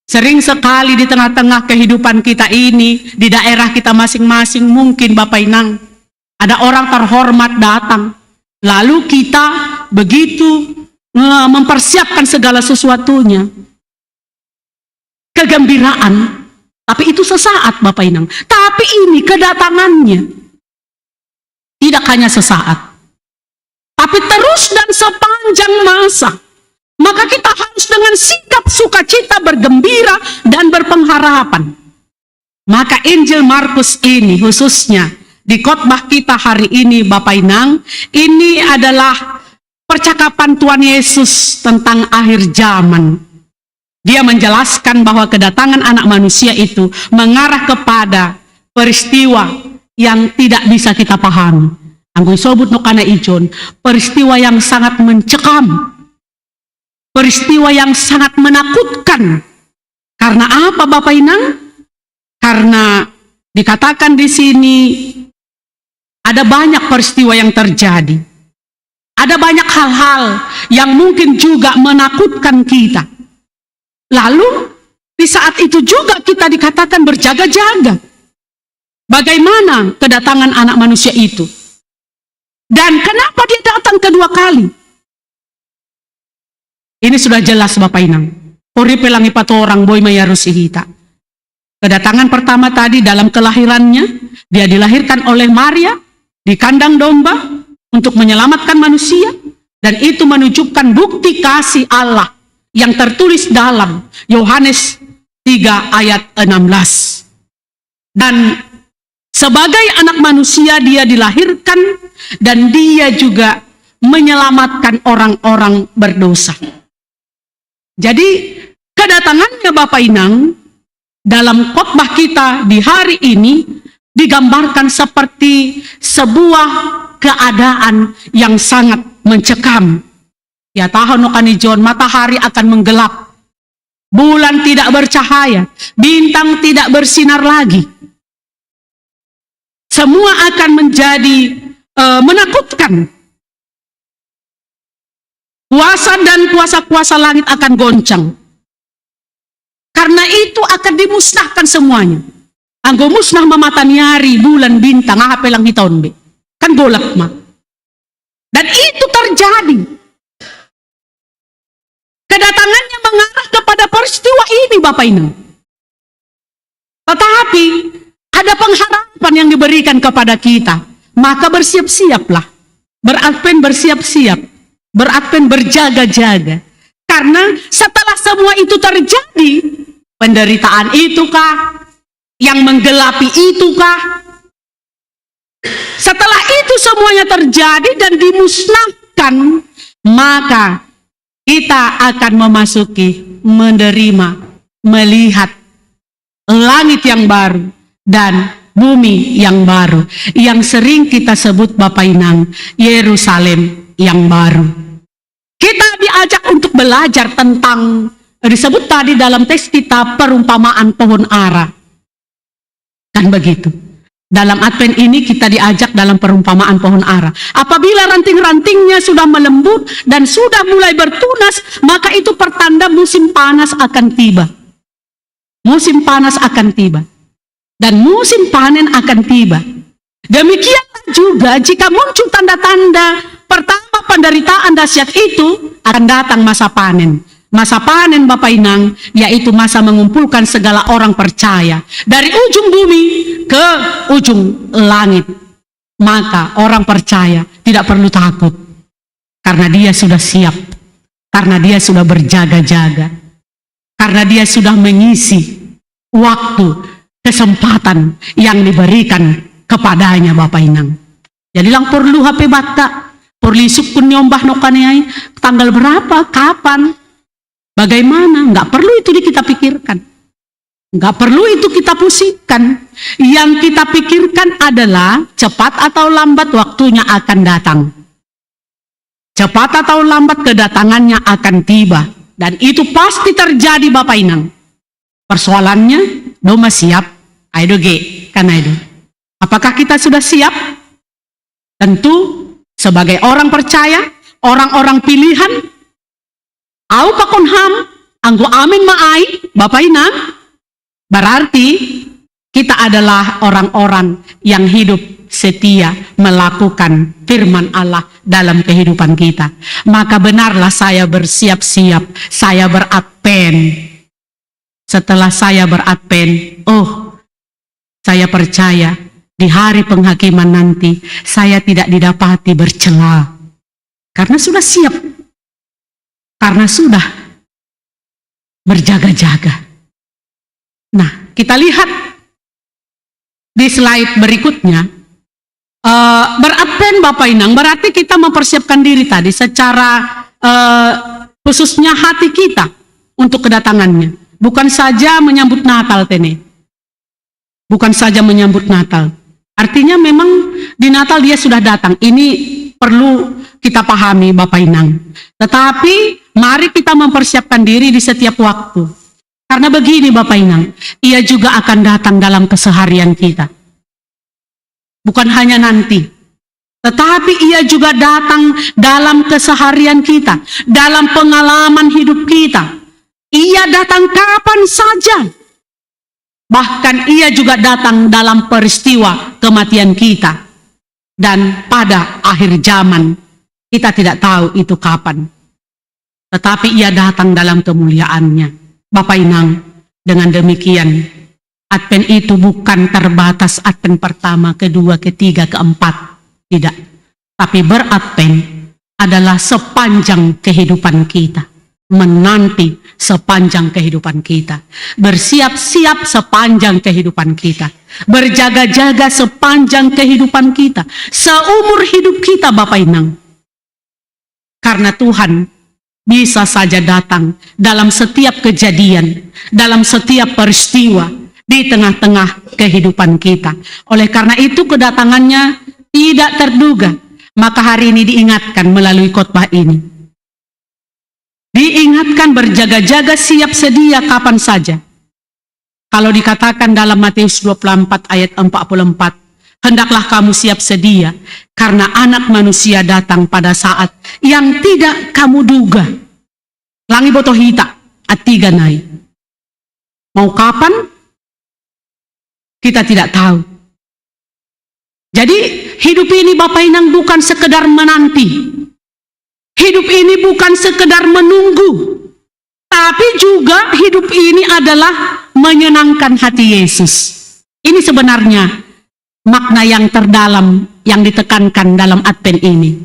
sering sekali di tengah-tengah kehidupan kita ini, di daerah kita masing-masing mungkin Bapak Inang, ada orang terhormat datang. Lalu kita begitu mempersiapkan segala sesuatunya. Kegembiraan. Tapi itu sesaat Bapak Inang. Tapi ini kedatangannya. Tidak hanya sesaat. Tapi terus dan sepanjang masa. Maka kita harus dengan sikap sukacita, bergembira, dan berpengharapan. Maka Injil Markus ini khususnya di khotbah kita hari ini Bapak Inang, ini adalah percakapan Tuhan Yesus tentang akhir zaman. Dia menjelaskan bahwa kedatangan anak manusia itu mengarah kepada peristiwa yang tidak bisa kita pahami. Anggo sobut no kana ijon, peristiwa yang sangat mencekam. Peristiwa yang sangat menakutkan. Karena apa Bapak Inang? Karena dikatakan di sini ada banyak peristiwa yang terjadi. Ada banyak hal-hal yang mungkin juga menakutkan kita. Lalu di saat itu juga kita dikatakan berjaga-jaga. Bagaimana kedatangan anak manusia itu? Dan kenapa dia datang kedua kali? Ini sudah jelas Bapak Inang. Pori pelangi patorang boy mayarusihita. Kedatangan pertama tadi dalam kelahirannya, dia dilahirkan oleh Maria di kandang domba untuk menyelamatkan manusia. Dan itu menunjukkan bukti kasih Allah yang tertulis dalam Yohanes 3 ayat 16. Dan sebagai anak manusia dia dilahirkan dan dia juga menyelamatkan orang-orang berdosa. Jadi kedatangannya Bapak Inang dalam khotbah kita di hari ini digambarkan seperti sebuah keadaan yang sangat mencekam. Ya tahun kanijon, matahari akan menggelap. Bulan tidak bercahaya, bintang tidak bersinar lagi. Semua akan menjadi menakutkan. Kuasa dan kuasa-kuasa langit akan goncang. Karena itu akan dimusnahkan semuanya. Anggo musnah mamatanyari, bulan, bintang, ahapelang hitaon be. Kan golak mah. Dan itu terjadi. Kedatangannya mengarah kepada peristiwa ini Bapak Inang. Tetapi ada pengharapan yang diberikan kepada kita. Maka bersiap-siaplah. Beradven bersiap-siap. Beradven berjaga-jaga. Karena setelah semua itu terjadi, Penderitaan itukah? Yang menggelapi itukah? Setelah itu semuanya terjadi dan dimusnahkan, maka kita akan memasuki, menerima, melihat langit yang baru dan bumi yang baru, yang sering kita sebut Bapak Inang, Yerusalem yang baru. Kita diajak untuk belajar tentang, disebut tadi dalam teks kita, perumpamaan pohon ara. Kan begitu. Dalam Advent ini kita diajak dalam perumpamaan pohon ara. Apabila ranting-rantingnya sudah melembut dan sudah mulai bertunas, maka itu pertanda musim panas akan tiba. Musim panas akan tiba. Dan musim panen akan tiba. Demikianlah juga jika muncul tanda-tanda pertama penderitaan dahsyat itu, akan datang masa panen. Masa panen Bapak Inang, yaitu masa mengumpulkan segala orang percaya dari ujung bumi ke ujung langit. Maka orang percaya tidak perlu takut, karena dia sudah siap, karena dia sudah berjaga-jaga, karena dia sudah mengisi waktu, kesempatan yang diberikan kepadanya Bapak Inang. Jadi lang perlu HP bata, perlu isuk pun nyombah nokaneai, tanggal berapa, kapan, bagaimana, nggak perlu itu kita pikirkan. Nggak perlu itu kita pusingkan. Yang kita pikirkan adalah cepat atau lambat waktunya akan datang. Cepat atau lambat kedatangannya akan tiba. Dan itu pasti terjadi Bapak Inang. Persoalannya, doma siap, aido ge, kan aido. Apakah kita sudah siap? Tentu sebagai orang percaya, orang-orang pilihan, au pakon ham, anggo amin maai, Bapak Inang, berarti kita adalah orang-orang yang hidup setia melakukan firman Allah dalam kehidupan kita. Maka benarlah saya bersiap-siap, saya beradvent. Setelah saya beradvent, saya percaya di hari penghakiman nanti saya tidak didapati bercela. Karena sudah siap. Karena sudah berjaga-jaga. Nah, kita lihat di slide berikutnya. Beradvent Bapak Inang, berarti kita mempersiapkan diri tadi secara khususnya hati kita untuk kedatangannya. Bukan saja menyambut Natal, Tene. Bukan saja menyambut Natal. Artinya memang di Natal dia sudah datang. Ini perlu kita pahami Bapak Inang. Tetapi mari kita mempersiapkan diri di setiap waktu. Karena begini Bapak Inang, ia juga akan datang dalam keseharian kita. Bukan hanya nanti, tetapi ia juga datang dalam keseharian kita, dalam pengalaman hidup kita. Ia datang kapan saja. Bahkan ia juga datang dalam peristiwa kematian kita. Dan pada akhir zaman, kita tidak tahu itu kapan. Tetapi ia datang dalam kemuliaannya. Bapak Inang, dengan demikian, Advent itu bukan terbatas Advent pertama, kedua, ketiga, keempat. Tidak. Tapi beradvent adalah sepanjang kehidupan kita. Menanti sepanjang kehidupan kita. Bersiap-siap sepanjang kehidupan kita. Berjaga-jaga sepanjang kehidupan kita. Seumur hidup kita Bapak Inang. Karena Tuhan bisa saja datang dalam setiap kejadian, dalam setiap peristiwa, di tengah-tengah kehidupan kita. Oleh karena itu kedatangannya tidak terduga. Maka hari ini diingatkan melalui khotbah ini. Diingatkan berjaga-jaga siap sedia kapan saja. Kalau dikatakan dalam Matius 24 ayat 44, hendaklah kamu siap sedia, karena anak manusia datang pada saat yang tidak kamu duga. Langi boto hita, atiga naik. Mau kapan? Kita tidak tahu. Jadi hidup ini Bapak Inang bukan sekedar menanti. Hidup ini bukan sekedar menunggu. Tapi juga hidup ini adalah menyenangkan hati Yesus. Ini sebenarnya makna yang terdalam yang ditekankan dalam Advent ini.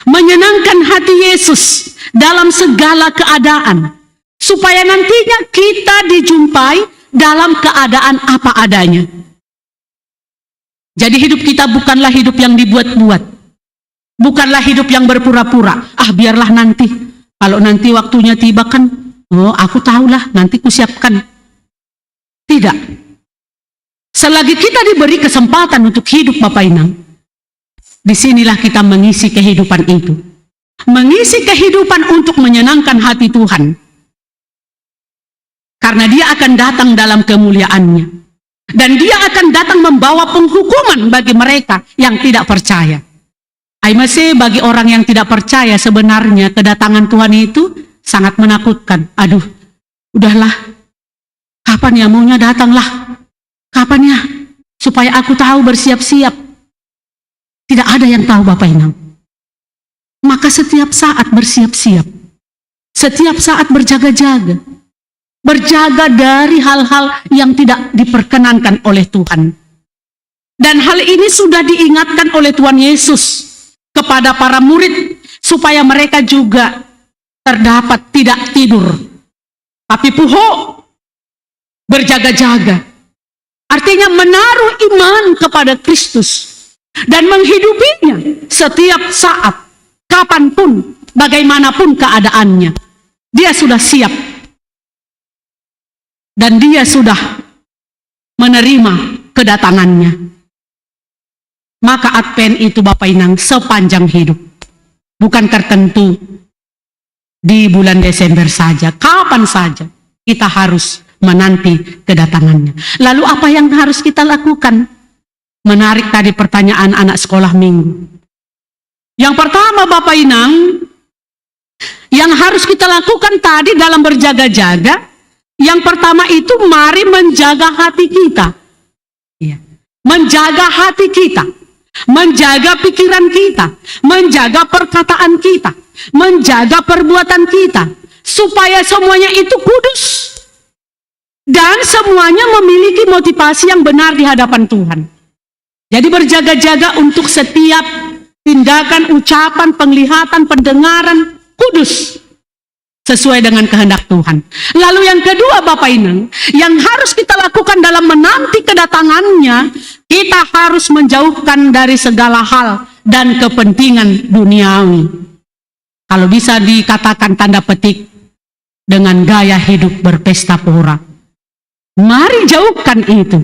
Menyenangkan hati Yesus dalam segala keadaan. supaya nantinya kita dijumpai dalam keadaan apa adanya. Jadi hidup kita bukanlah hidup yang dibuat-buat, bukanlah hidup yang berpura-pura. Biarlah nanti, kalau nanti waktunya tiba kan, aku tahulah, nanti kusiapkan. Tidak. Selagi kita diberi kesempatan untuk hidup, Bapak Inang, disinilah kita mengisi kehidupan itu. Mengisi kehidupan untuk menyenangkan hati Tuhan. Karena dia akan datang dalam kemuliaannya. Dan dia akan datang membawa penghukuman bagi mereka yang tidak percaya. Masih bagi orang yang tidak percaya sebenarnya kedatangan Tuhan itu sangat menakutkan. Aduh, udahlah. Kapan ya maunya datanglah? Kapan ya? Supaya aku tahu bersiap-siap. Tidak ada yang tahu, Bapak Inang. Maka setiap saat bersiap-siap. Setiap saat berjaga-jaga. Berjaga dari hal-hal yang tidak diperkenankan oleh Tuhan. Dan hal ini sudah diingatkan oleh Tuhan Yesus kepada para murid supaya mereka juga terdapat tidak tidur, tapi puho, berjaga-jaga. Artinya menaruh iman kepada Kristus dan menghidupinya setiap saat, kapanpun, bagaimanapun keadaannya. Dia sudah siap. Dan dia sudah menerima kedatangannya. Maka Advent itu, Bapak Inang, sepanjang hidup. Bukan tertentu di bulan Desember saja. Kapan saja kita harus menanti kedatangannya. Lalu apa yang harus kita lakukan? Menarik tadi pertanyaan anak sekolah minggu. Yang pertama, Bapak Inang, yang harus kita lakukan tadi dalam berjaga-jaga, yang pertama itu mari menjaga hati kita. Ya. Menjaga hati kita. Menjaga pikiran kita. Menjaga perkataan kita. Menjaga perbuatan kita. Supaya semuanya itu kudus. Dan semuanya memiliki motivasi yang benar di hadapan Tuhan. Jadi berjaga-jaga untuk setiap tindakan, ucapan, penglihatan, pendengaran kudus. Sesuai dengan kehendak Tuhan. Lalu yang kedua, Bapak Inang, yang harus kita lakukan dalam menanti kedatangannya, kita harus menjauhkan dari segala hal dan kepentingan duniawi. Kalau bisa dikatakan tanda petik, dengan gaya hidup berpesta pora. Mari jauhkan itu.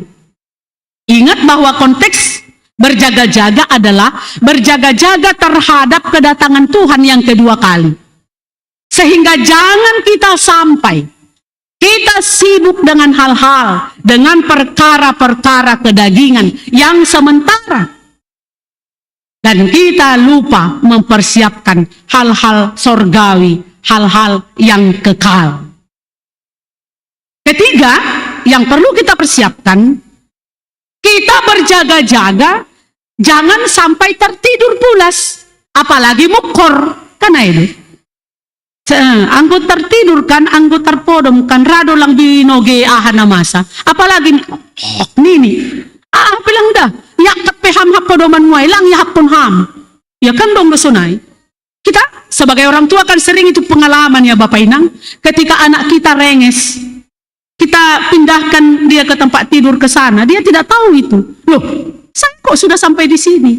Ingat bahwa konteks berjaga-jaga adalah berjaga-jaga terhadap kedatangan Tuhan yang kedua kali. Sehingga jangan kita sampai kita sibuk dengan hal-hal, dengan perkara-perkara kedagingan yang sementara. Dan kita lupa mempersiapkan hal-hal sorgawi, hal-hal yang kekal. Ketiga, yang perlu kita persiapkan, kita berjaga-jaga, jangan sampai tertidur pulas, apalagi mukor, karena itu. Anggo tertidur kan, anggo terpodom kan, rado lang binoge ahana masa. Apalagi nini. Bilang dah, yak kepeham hapodoman muay lang ya hapon ham. Ya kan dong dosunay. Kita sebagai orang tua kan sering itu pengalaman ya Bapak Inang. Ketika anak kita renges, kita pindahkan dia ke tempat tidur ke sana, dia tidak tahu itu. Loh, saya kok sudah sampai di sini?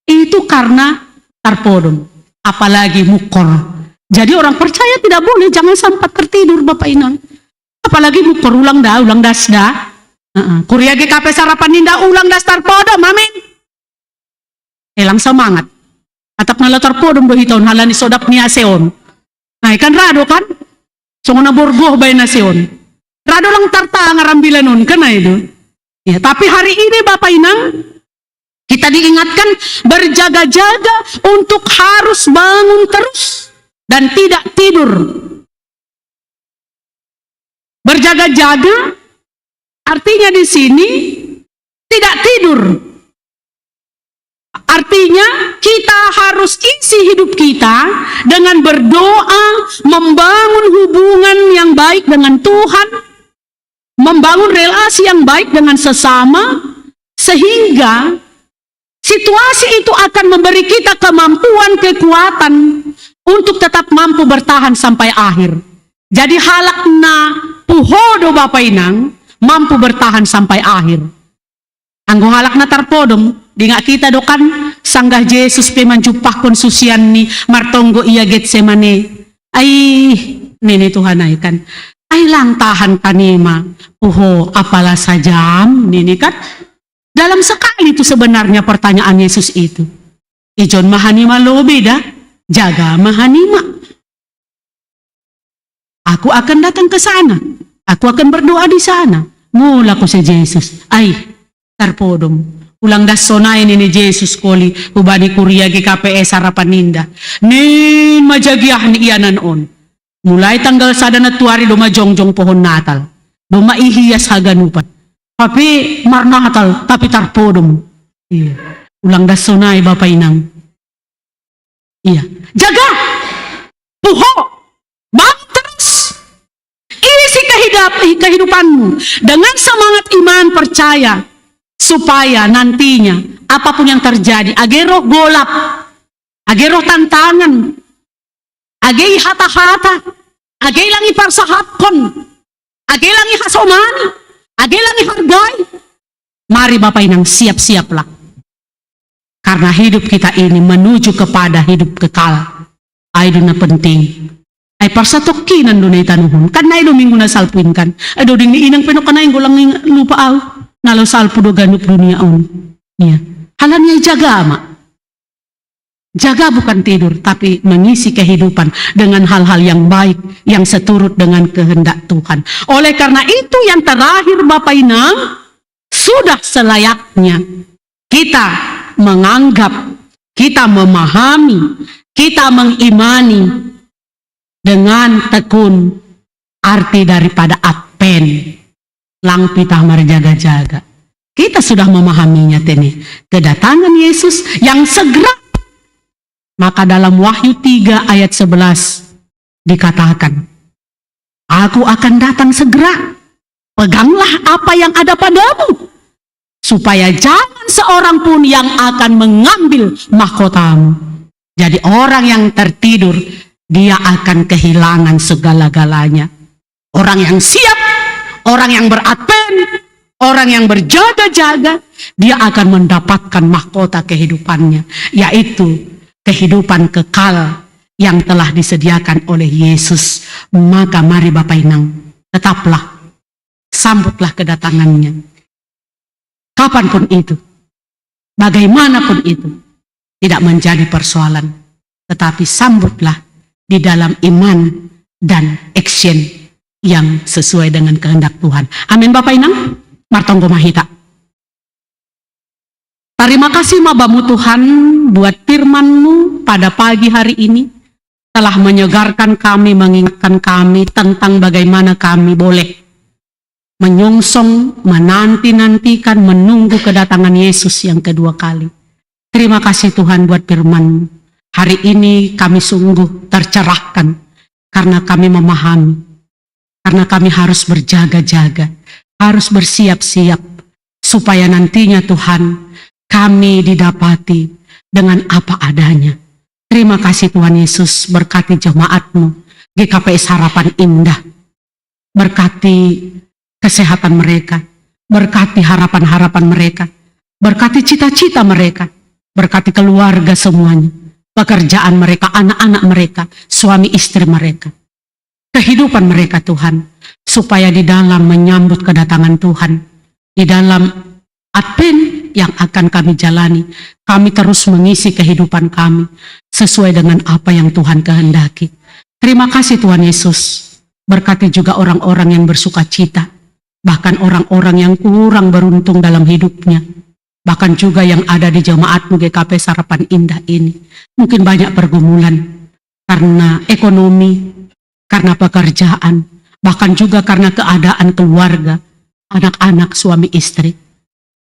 Itu karena terpodom, apalagi mukor. Jadi orang percaya tidak boleh, jangan sampai tertidur Bapak Inang. Apalagi mukor ulang das dah. Kuria GKP sarapan ninda ulang das terpodom, amin. Hilang semangat. Atap nala terpodom do hiton halani sodap ni aseon. Nah ikan rado kan? Sungona borgoh bay naseon. Rado lang tarta ngarambilan nun, kan itu. Ya, tapi hari ini Bapak Inang, kita diingatkan berjaga-jaga untuk harus bangun terus. Dan tidak tidur. Berjaga-jaga artinya di sini tidak tidur. Artinya kita harus isi hidup kita dengan berdoa, membangun hubungan yang baik dengan Tuhan, membangun relasi yang baik dengan sesama, sehingga situasi itu akan memberi kita kemampuan, kekuatan untuk tetap mampu bertahan sampai akhir. Jadi halakna puhodo Bapak Inang mampu bertahan sampai akhir. Anggo halakna tarpodom, dingak kita dokan sanggah Yesus pemanjupahkon susianni martonggo iya Getsemane. Ay, nini Tuhan ay kan. Ay lantahan kanima, puho apalah sajam, nini kan. Dalam sekali itu sebenarnya pertanyaan Yesus itu. Ijon mahanima lo beda, jaga mahanima. Aku akan datang ke sana. Aku akan berdoa di sana. Mula ko si Jesus. Ay, tarpodom. Ulang dasonay ni Jesus koli. Ubani kuria GKPS harapan ninda. Nin majagiah ni iyanan on. Mulai tanggal 1 na tuari do majongjong pohon Natal. Do maihiyas haganupan. Tapi marnatal tapi tarpodom. Iya. Ulang dasonay Bapak Inang. Iya. Jaga! Puho! Bangun terus! Isi kehidupanmu dengan semangat iman percaya supaya nantinya apapun yang terjadi, ageroh golap, ageroh tantangan, agei hata-hata, agei langi parsahapkon, agei langi hasomani, agei langi hargai. Mari Bapak Inang siap-siaplah. Karena hidup kita ini menuju kepada hidup kekal. Itu na penting. Ay parsatokinan do na itanuhon. Kan na ilo minggu na salpuin kan. Ay do ding ni inang pinok ka na yung gulang lupa aw. Nalo salpu do ganup dunia on. Iya. Halan niya jaga ama. Jaga bukan tidur, tapi mengisi kehidupan dengan hal-hal yang baik, yang seturut dengan kehendak Tuhan. Oleh karena itu yang terakhir Bapak Inang, sudah selayaknya kita menganggap, kita memahami, kita mengimani dengan tekun arti daripada Advent. Lang pitah marjaga-jaga. Kita sudah memahaminya tene. Kedatangan Yesus yang segera. Maka dalam Wahyu 3 ayat 11 dikatakan, Aku akan datang segera. Peganglah apa yang ada padamu, supaya jangan seorang pun yang akan mengambil mahkotamu. Jadi orang yang tertidur, dia akan kehilangan segala-galanya. Orang yang siap, orang yang beradven, orang yang berjaga-jaga, dia akan mendapatkan mahkota kehidupannya, yaitu kehidupan kekal yang telah disediakan oleh Yesus. Maka mari Bapak Inang, tetaplah, sambutlah kedatangannya. Kapanpun itu, bagaimanapun itu, tidak menjadi persoalan, tetapi sambutlah di dalam iman dan action yang sesuai dengan kehendak Tuhan. Amin Bapak Inang, martonggo mahita. Terima kasih Mabamu Tuhan buat firman-Mu pada pagi hari ini, telah menyegarkan kami, mengingatkan kami tentang bagaimana kami boleh menyongsong, menanti-nantikan, menunggu kedatangan Yesus yang kedua kali. Terima kasih Tuhan buat firman-Mu. Hari ini kami sungguh tercerahkan karena kami memahami, karena kami harus berjaga-jaga, harus bersiap-siap supaya nantinya Tuhan kami didapati dengan apa adanya. Terima kasih Tuhan Yesus, berkati jemaat-Mu, GKPS Harapan Indah, berkati kesehatan mereka, berkati harapan-harapan mereka, berkati cita-cita mereka, berkati keluarga semuanya, pekerjaan mereka, anak-anak mereka, suami istri mereka, kehidupan mereka Tuhan, supaya di dalam menyambut kedatangan Tuhan, di dalam Advent yang akan kami jalani, kami terus mengisi kehidupan kami sesuai dengan apa yang Tuhan kehendaki. Terima kasih Tuhan Yesus, berkati juga orang-orang yang bersuka cita, bahkan orang-orang yang kurang beruntung dalam hidupnya, bahkan juga yang ada di jemaat-Mu GKPS Harapan Indah ini. Mungkin banyak pergumulan karena ekonomi, karena pekerjaan, bahkan juga karena keadaan keluarga, anak-anak, suami istri.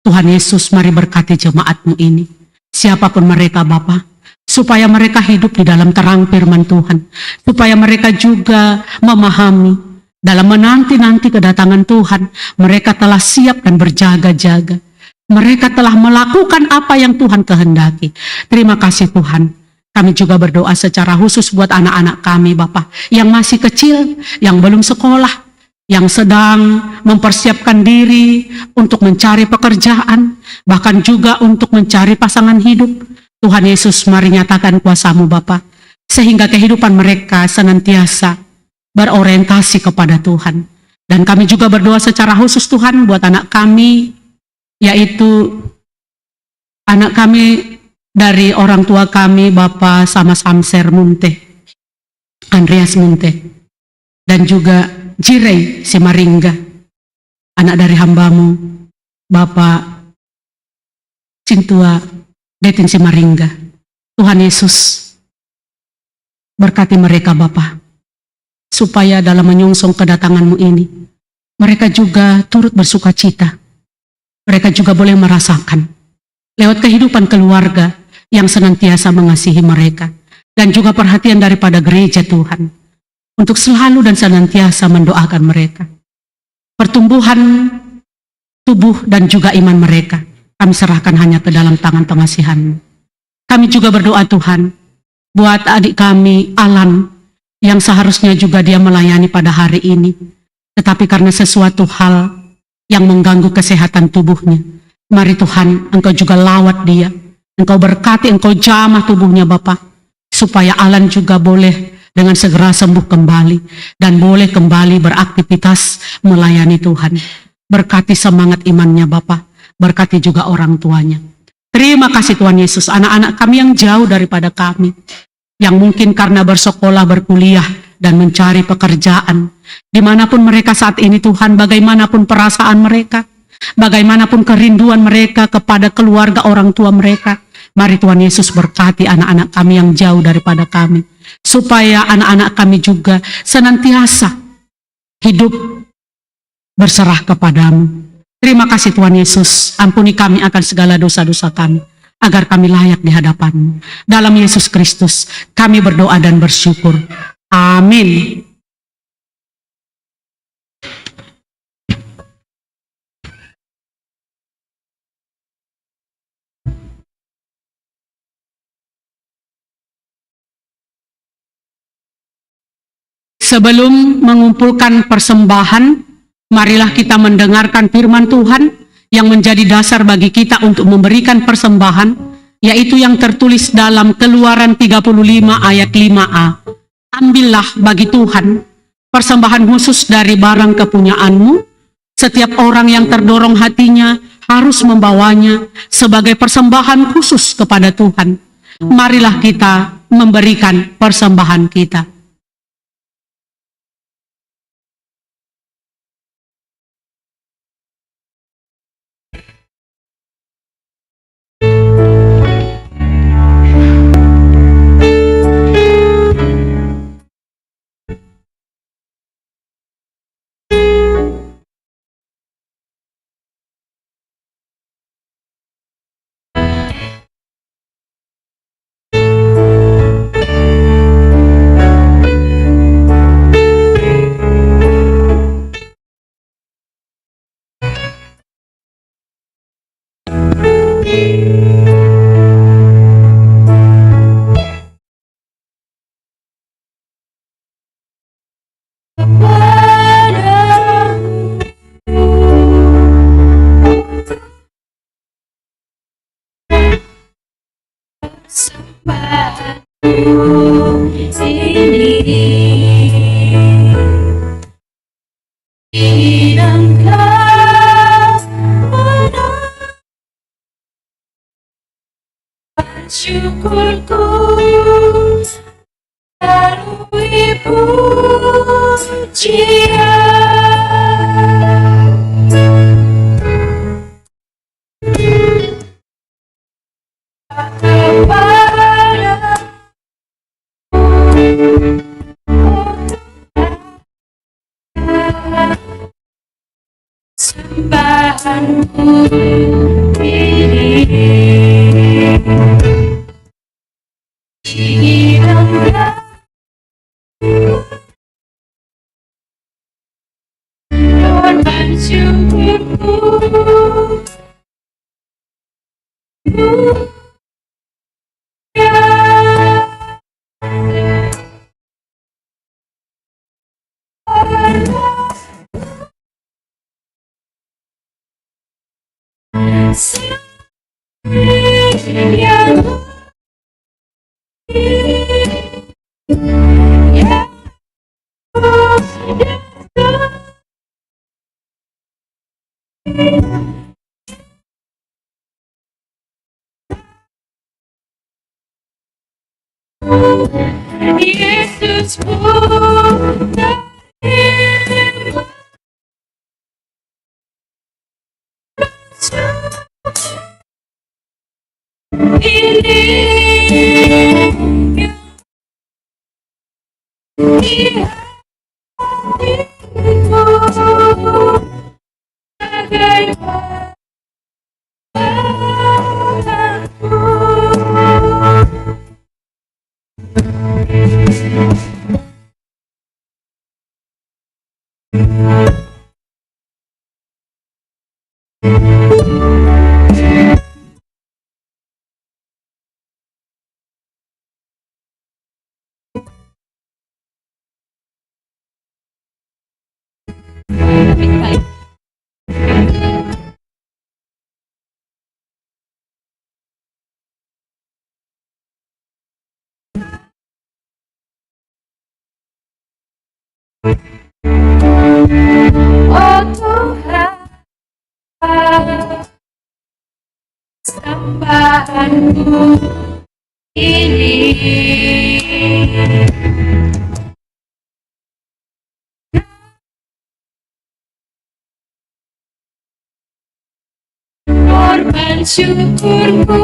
Tuhan Yesus, mari berkati jemaat-Mu ini, siapapun mereka Bapa, supaya mereka hidup di dalam terang firman Tuhan, supaya mereka juga memahami dalam menanti-nanti kedatangan Tuhan, mereka telah siap dan berjaga-jaga. Mereka telah melakukan apa yang Tuhan kehendaki. Terima kasih Tuhan. Kami juga berdoa secara khusus buat anak-anak kami, Bapak, yang masih kecil, yang belum sekolah, yang sedang mempersiapkan diri untuk mencari pekerjaan, bahkan juga untuk mencari pasangan hidup. Tuhan Yesus, mari nyatakan kuasa-Mu, Bapak, sehingga kehidupan mereka senantiasa berorientasi kepada Tuhan. Dan kami juga berdoa secara khusus, Tuhan, buat anak kami, yaitu anak kami dari orang tua kami, Bapak Sama Samser Munte, Andreas Munte, dan juga Jirei Simaringga, anak dari hamba-Mu, Bapak Cintua Detin Simaringga. Tuhan Yesus, berkati mereka, Bapak, supaya dalam menyongsong kedatangan-Mu ini, mereka juga turut bersuka cita. Mereka juga boleh merasakan lewat kehidupan keluarga yang senantiasa mengasihi mereka, dan juga perhatian daripada gereja Tuhan, untuk selalu dan senantiasa mendoakan mereka. Pertumbuhan tubuh dan juga iman mereka, kami serahkan hanya ke dalam tangan pengasihan-Mu. Kami juga berdoa, Tuhan, buat adik kami, Alan, yang seharusnya juga dia melayani pada hari ini, tetapi karena sesuatu hal yang mengganggu kesehatan tubuhnya, mari Tuhan, Engkau juga lawat dia. Engkau berkati, Engkau jamah tubuhnya, Bapak, supaya Alan juga boleh dengan segera sembuh kembali, dan boleh kembali beraktivitas melayani Tuhan. Berkati semangat imannya, Bapak, berkati juga orang tuanya. Terima kasih Tuhan Yesus, anak-anak kami yang jauh daripada kami, yang mungkin karena bersekolah, berkuliah, dan mencari pekerjaan, dimanapun mereka saat ini Tuhan, bagaimanapun perasaan mereka, bagaimanapun kerinduan mereka kepada keluarga orang tua mereka, mari Tuhan Yesus berkati anak-anak kami yang jauh daripada kami, supaya anak-anak kami juga senantiasa hidup berserah kepadamu. Terima kasih Tuhan Yesus, ampuni kami akan segala dosa-dosa kami, agar kami layak di hadapan-Mu. Dalam Yesus Kristus kami berdoa dan bersyukur. Amin. Sebelum mengumpulkan persembahan, marilah kita mendengarkan firman Tuhan yang menjadi dasar bagi kita untuk memberikan persembahan, yaitu yang tertulis dalam Keluaran 35 ayat 5a. Ambillah bagi Tuhan persembahan khusus dari barang kepunyaanmu. Setiap orang yang terdorong hatinya harus membawanya sebagai persembahan khusus kepada Tuhan. Marilah kita memberikan persembahan kita. Syukurku lalui pujian kepada sembahanku ini. Korban syukurku ya yang Yesus punya ini yang Oh Tuhan, sembahanku ini korban syukurku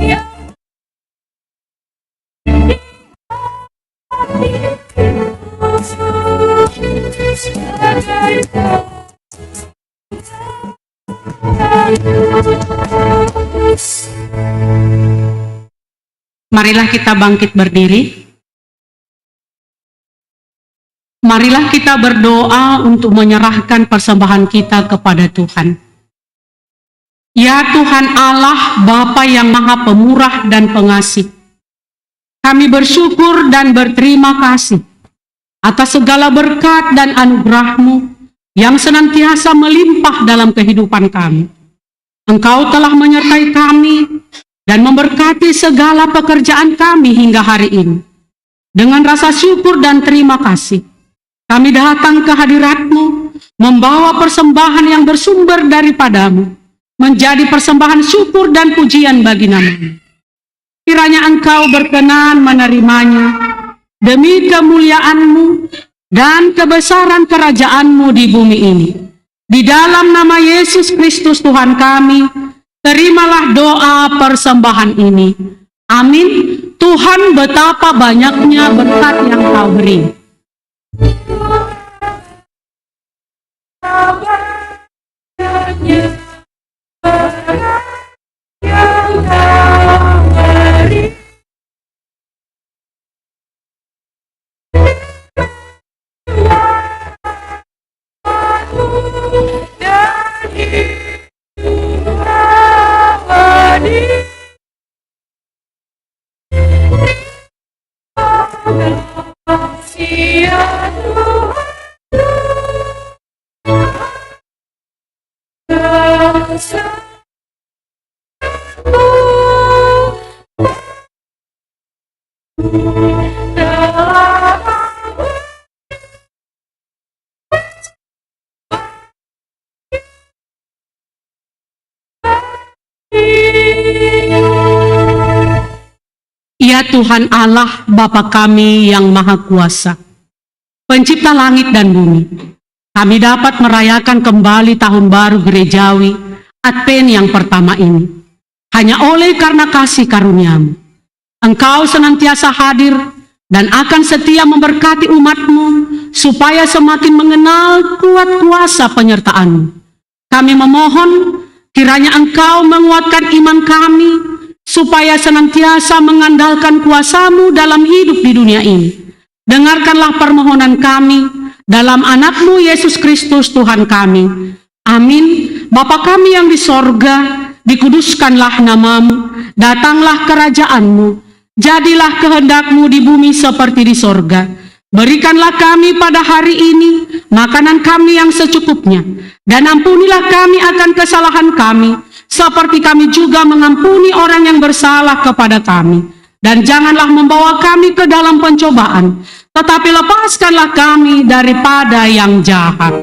Yeah. Marilah kita bangkit berdiri. Marilah kita berdoa untuk menyerahkan persembahan kita kepada Tuhan. Ya Tuhan Allah, Bapa yang Maha Pemurah dan Pengasih, kami bersyukur dan berterima kasih atas segala berkat dan anugerah-Mu yang senantiasa melimpah dalam kehidupan kami. Engkau telah menyertai kami dan memberkati segala pekerjaan kami hingga hari ini. Dengan rasa syukur dan terima kasih, kami datang ke hadirat-Mu, membawa persembahan yang bersumber daripada-Mu, menjadi persembahan syukur dan pujian bagi nama-Mu. Kiranya Engkau berkenan menerimanya, demi kemuliaan-Mu dan kebesaran kerajaan-Mu di bumi ini. Di dalam nama Yesus Kristus Tuhan kami, terimalah doa persembahan ini. Amin. Tuhan, betapa banyaknya berkat yang Kau beri. Ya Tuhan Allah, Bapa kami yang Maha Kuasa, Pencipta langit dan bumi, kami dapat merayakan kembali tahun baru gerejawi Advent yang pertama ini, hanya oleh karena kasih karunia-Mu. Engkau senantiasa hadir dan akan setia memberkati umat-Mu, supaya semakin mengenal kuat kuasa penyertaan-Mu. Kami memohon, kiranya Engkau menguatkan iman kami, supaya senantiasa mengandalkan kuasa-Mu dalam hidup di dunia ini. Dengarkanlah permohonan kami dalam anak-Mu Yesus Kristus Tuhan kami. Amin. Bapa kami yang di sorga, dikuduskanlah nama-Mu, datanglah kerajaan-Mu, jadilah kehendak-Mu di bumi seperti di sorga. Berikanlah kami pada hari ini makanan kami yang secukupnya, dan ampunilah kami akan kesalahan kami, seperti kami juga mengampuni orang yang bersalah kepada kami. Dan janganlah membawa kami ke dalam pencobaan, tetapi lepaskanlah kami daripada yang jahat.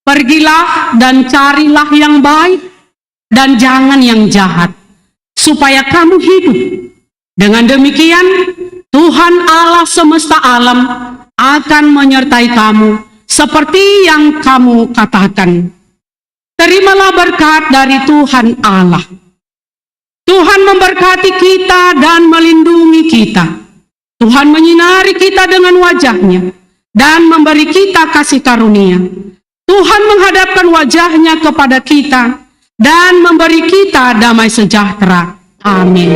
Pergilah dan carilah yang baik dan jangan yang jahat, supaya kamu hidup. Dengan demikian, Tuhan Allah semesta alam akan menyertai kamu seperti yang kamu katakan. Terimalah berkat dari Tuhan Allah. Tuhan memberkati kita dan melindungi kita. Tuhan menyinari kita dengan wajah-Nya dan memberi kita kasih karunia. Tuhan menghadapkan wajah-Nya kepada kita dan memberi kita damai sejahtera. Amin.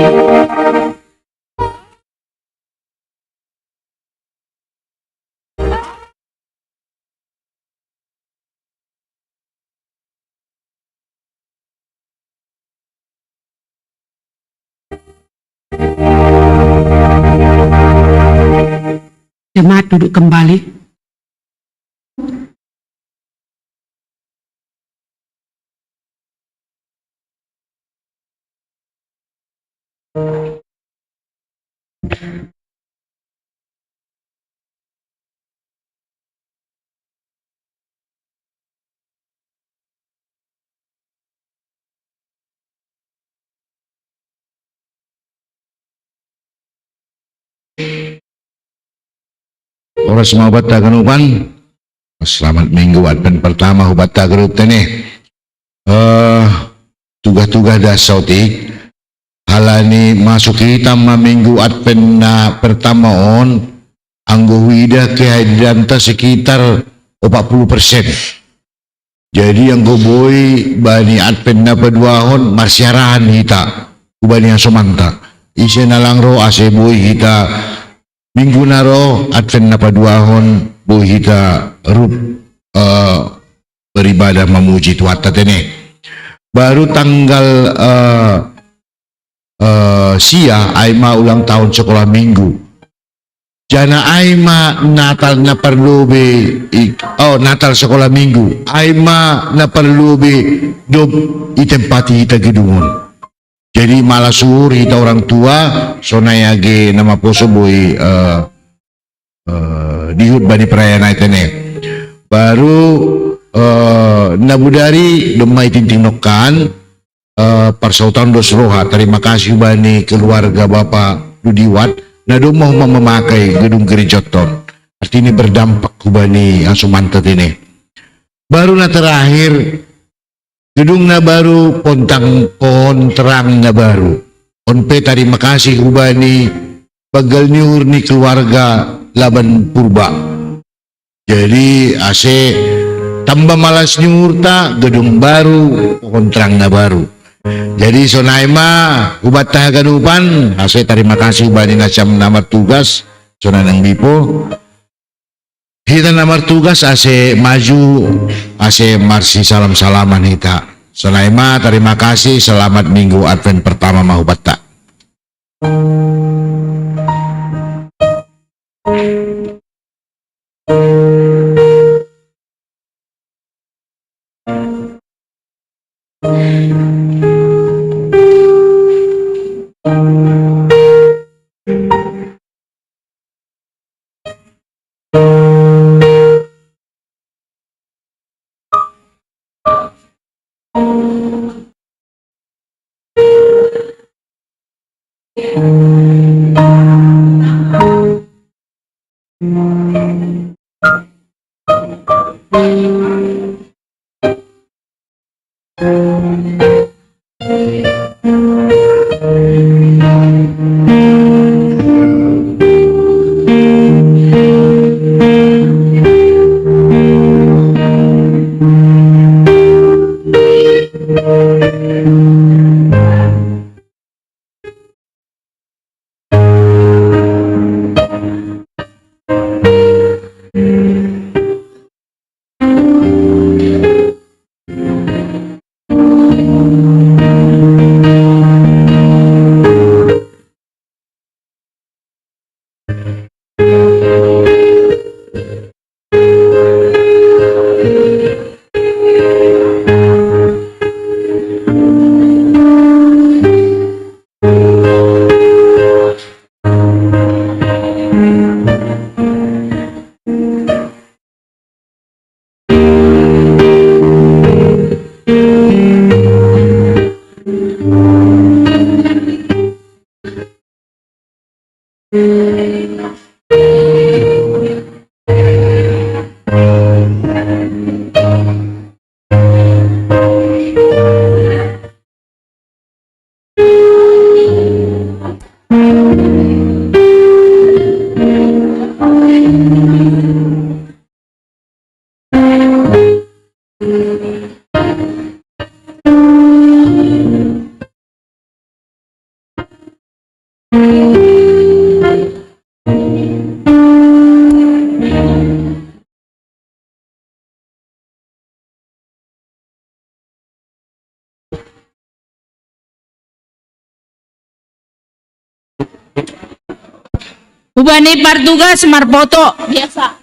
Jemaat duduk kembali. Orang semua hubat tagenupan. Selamat minggu Advent pertama hubat tagenup tene. Tugas-tugas dasautik. Halani masuk kita minggu Advent na pertama on. Anggo wida kehadiran sekitar 40%. Jadi anggo boy bani Advent na peduahon masyarahan kita. Ubani asomanta. Isi nalangro ase boy kita. Minggu naro Advent na paduahon boy kita rup beribadah memuji Tuhan tene. Baru tanggal sia aima ulang tahun sekolah minggu. Jana aima Natal na perlu Natal sekolah minggu. Aima na perlu dob itempati kita gedungun. Jadi malah suhur kita orang tua sonayage nama poso boy dihut bani perayaan itene. Baru nabudari domai tinting nokan persautan dos roha. Terima kasih bani keluarga Bapak Dudiwat. Nado mau memakai gedung gerejoton. Artinya berdampak kubani asumanta ini. Baru na terakhir gedung na baru pontang pohon terang na baru. Onpe terima kasih kubani bagal nyur ni keluarga Laban Purba. Jadi ase tambah malas nyur ta gedung baru pohon terang na baru. Jadi sonaima ubat tahaganupan ase terima kasih bani nasam namar tugas sonanang bipo. Kita namar tugas ase maju ase marsi salam-salaman kita. Sonaima terima kasih selamat minggu Advent pertama mahubat tak. Ubani partugas marpoto biasa.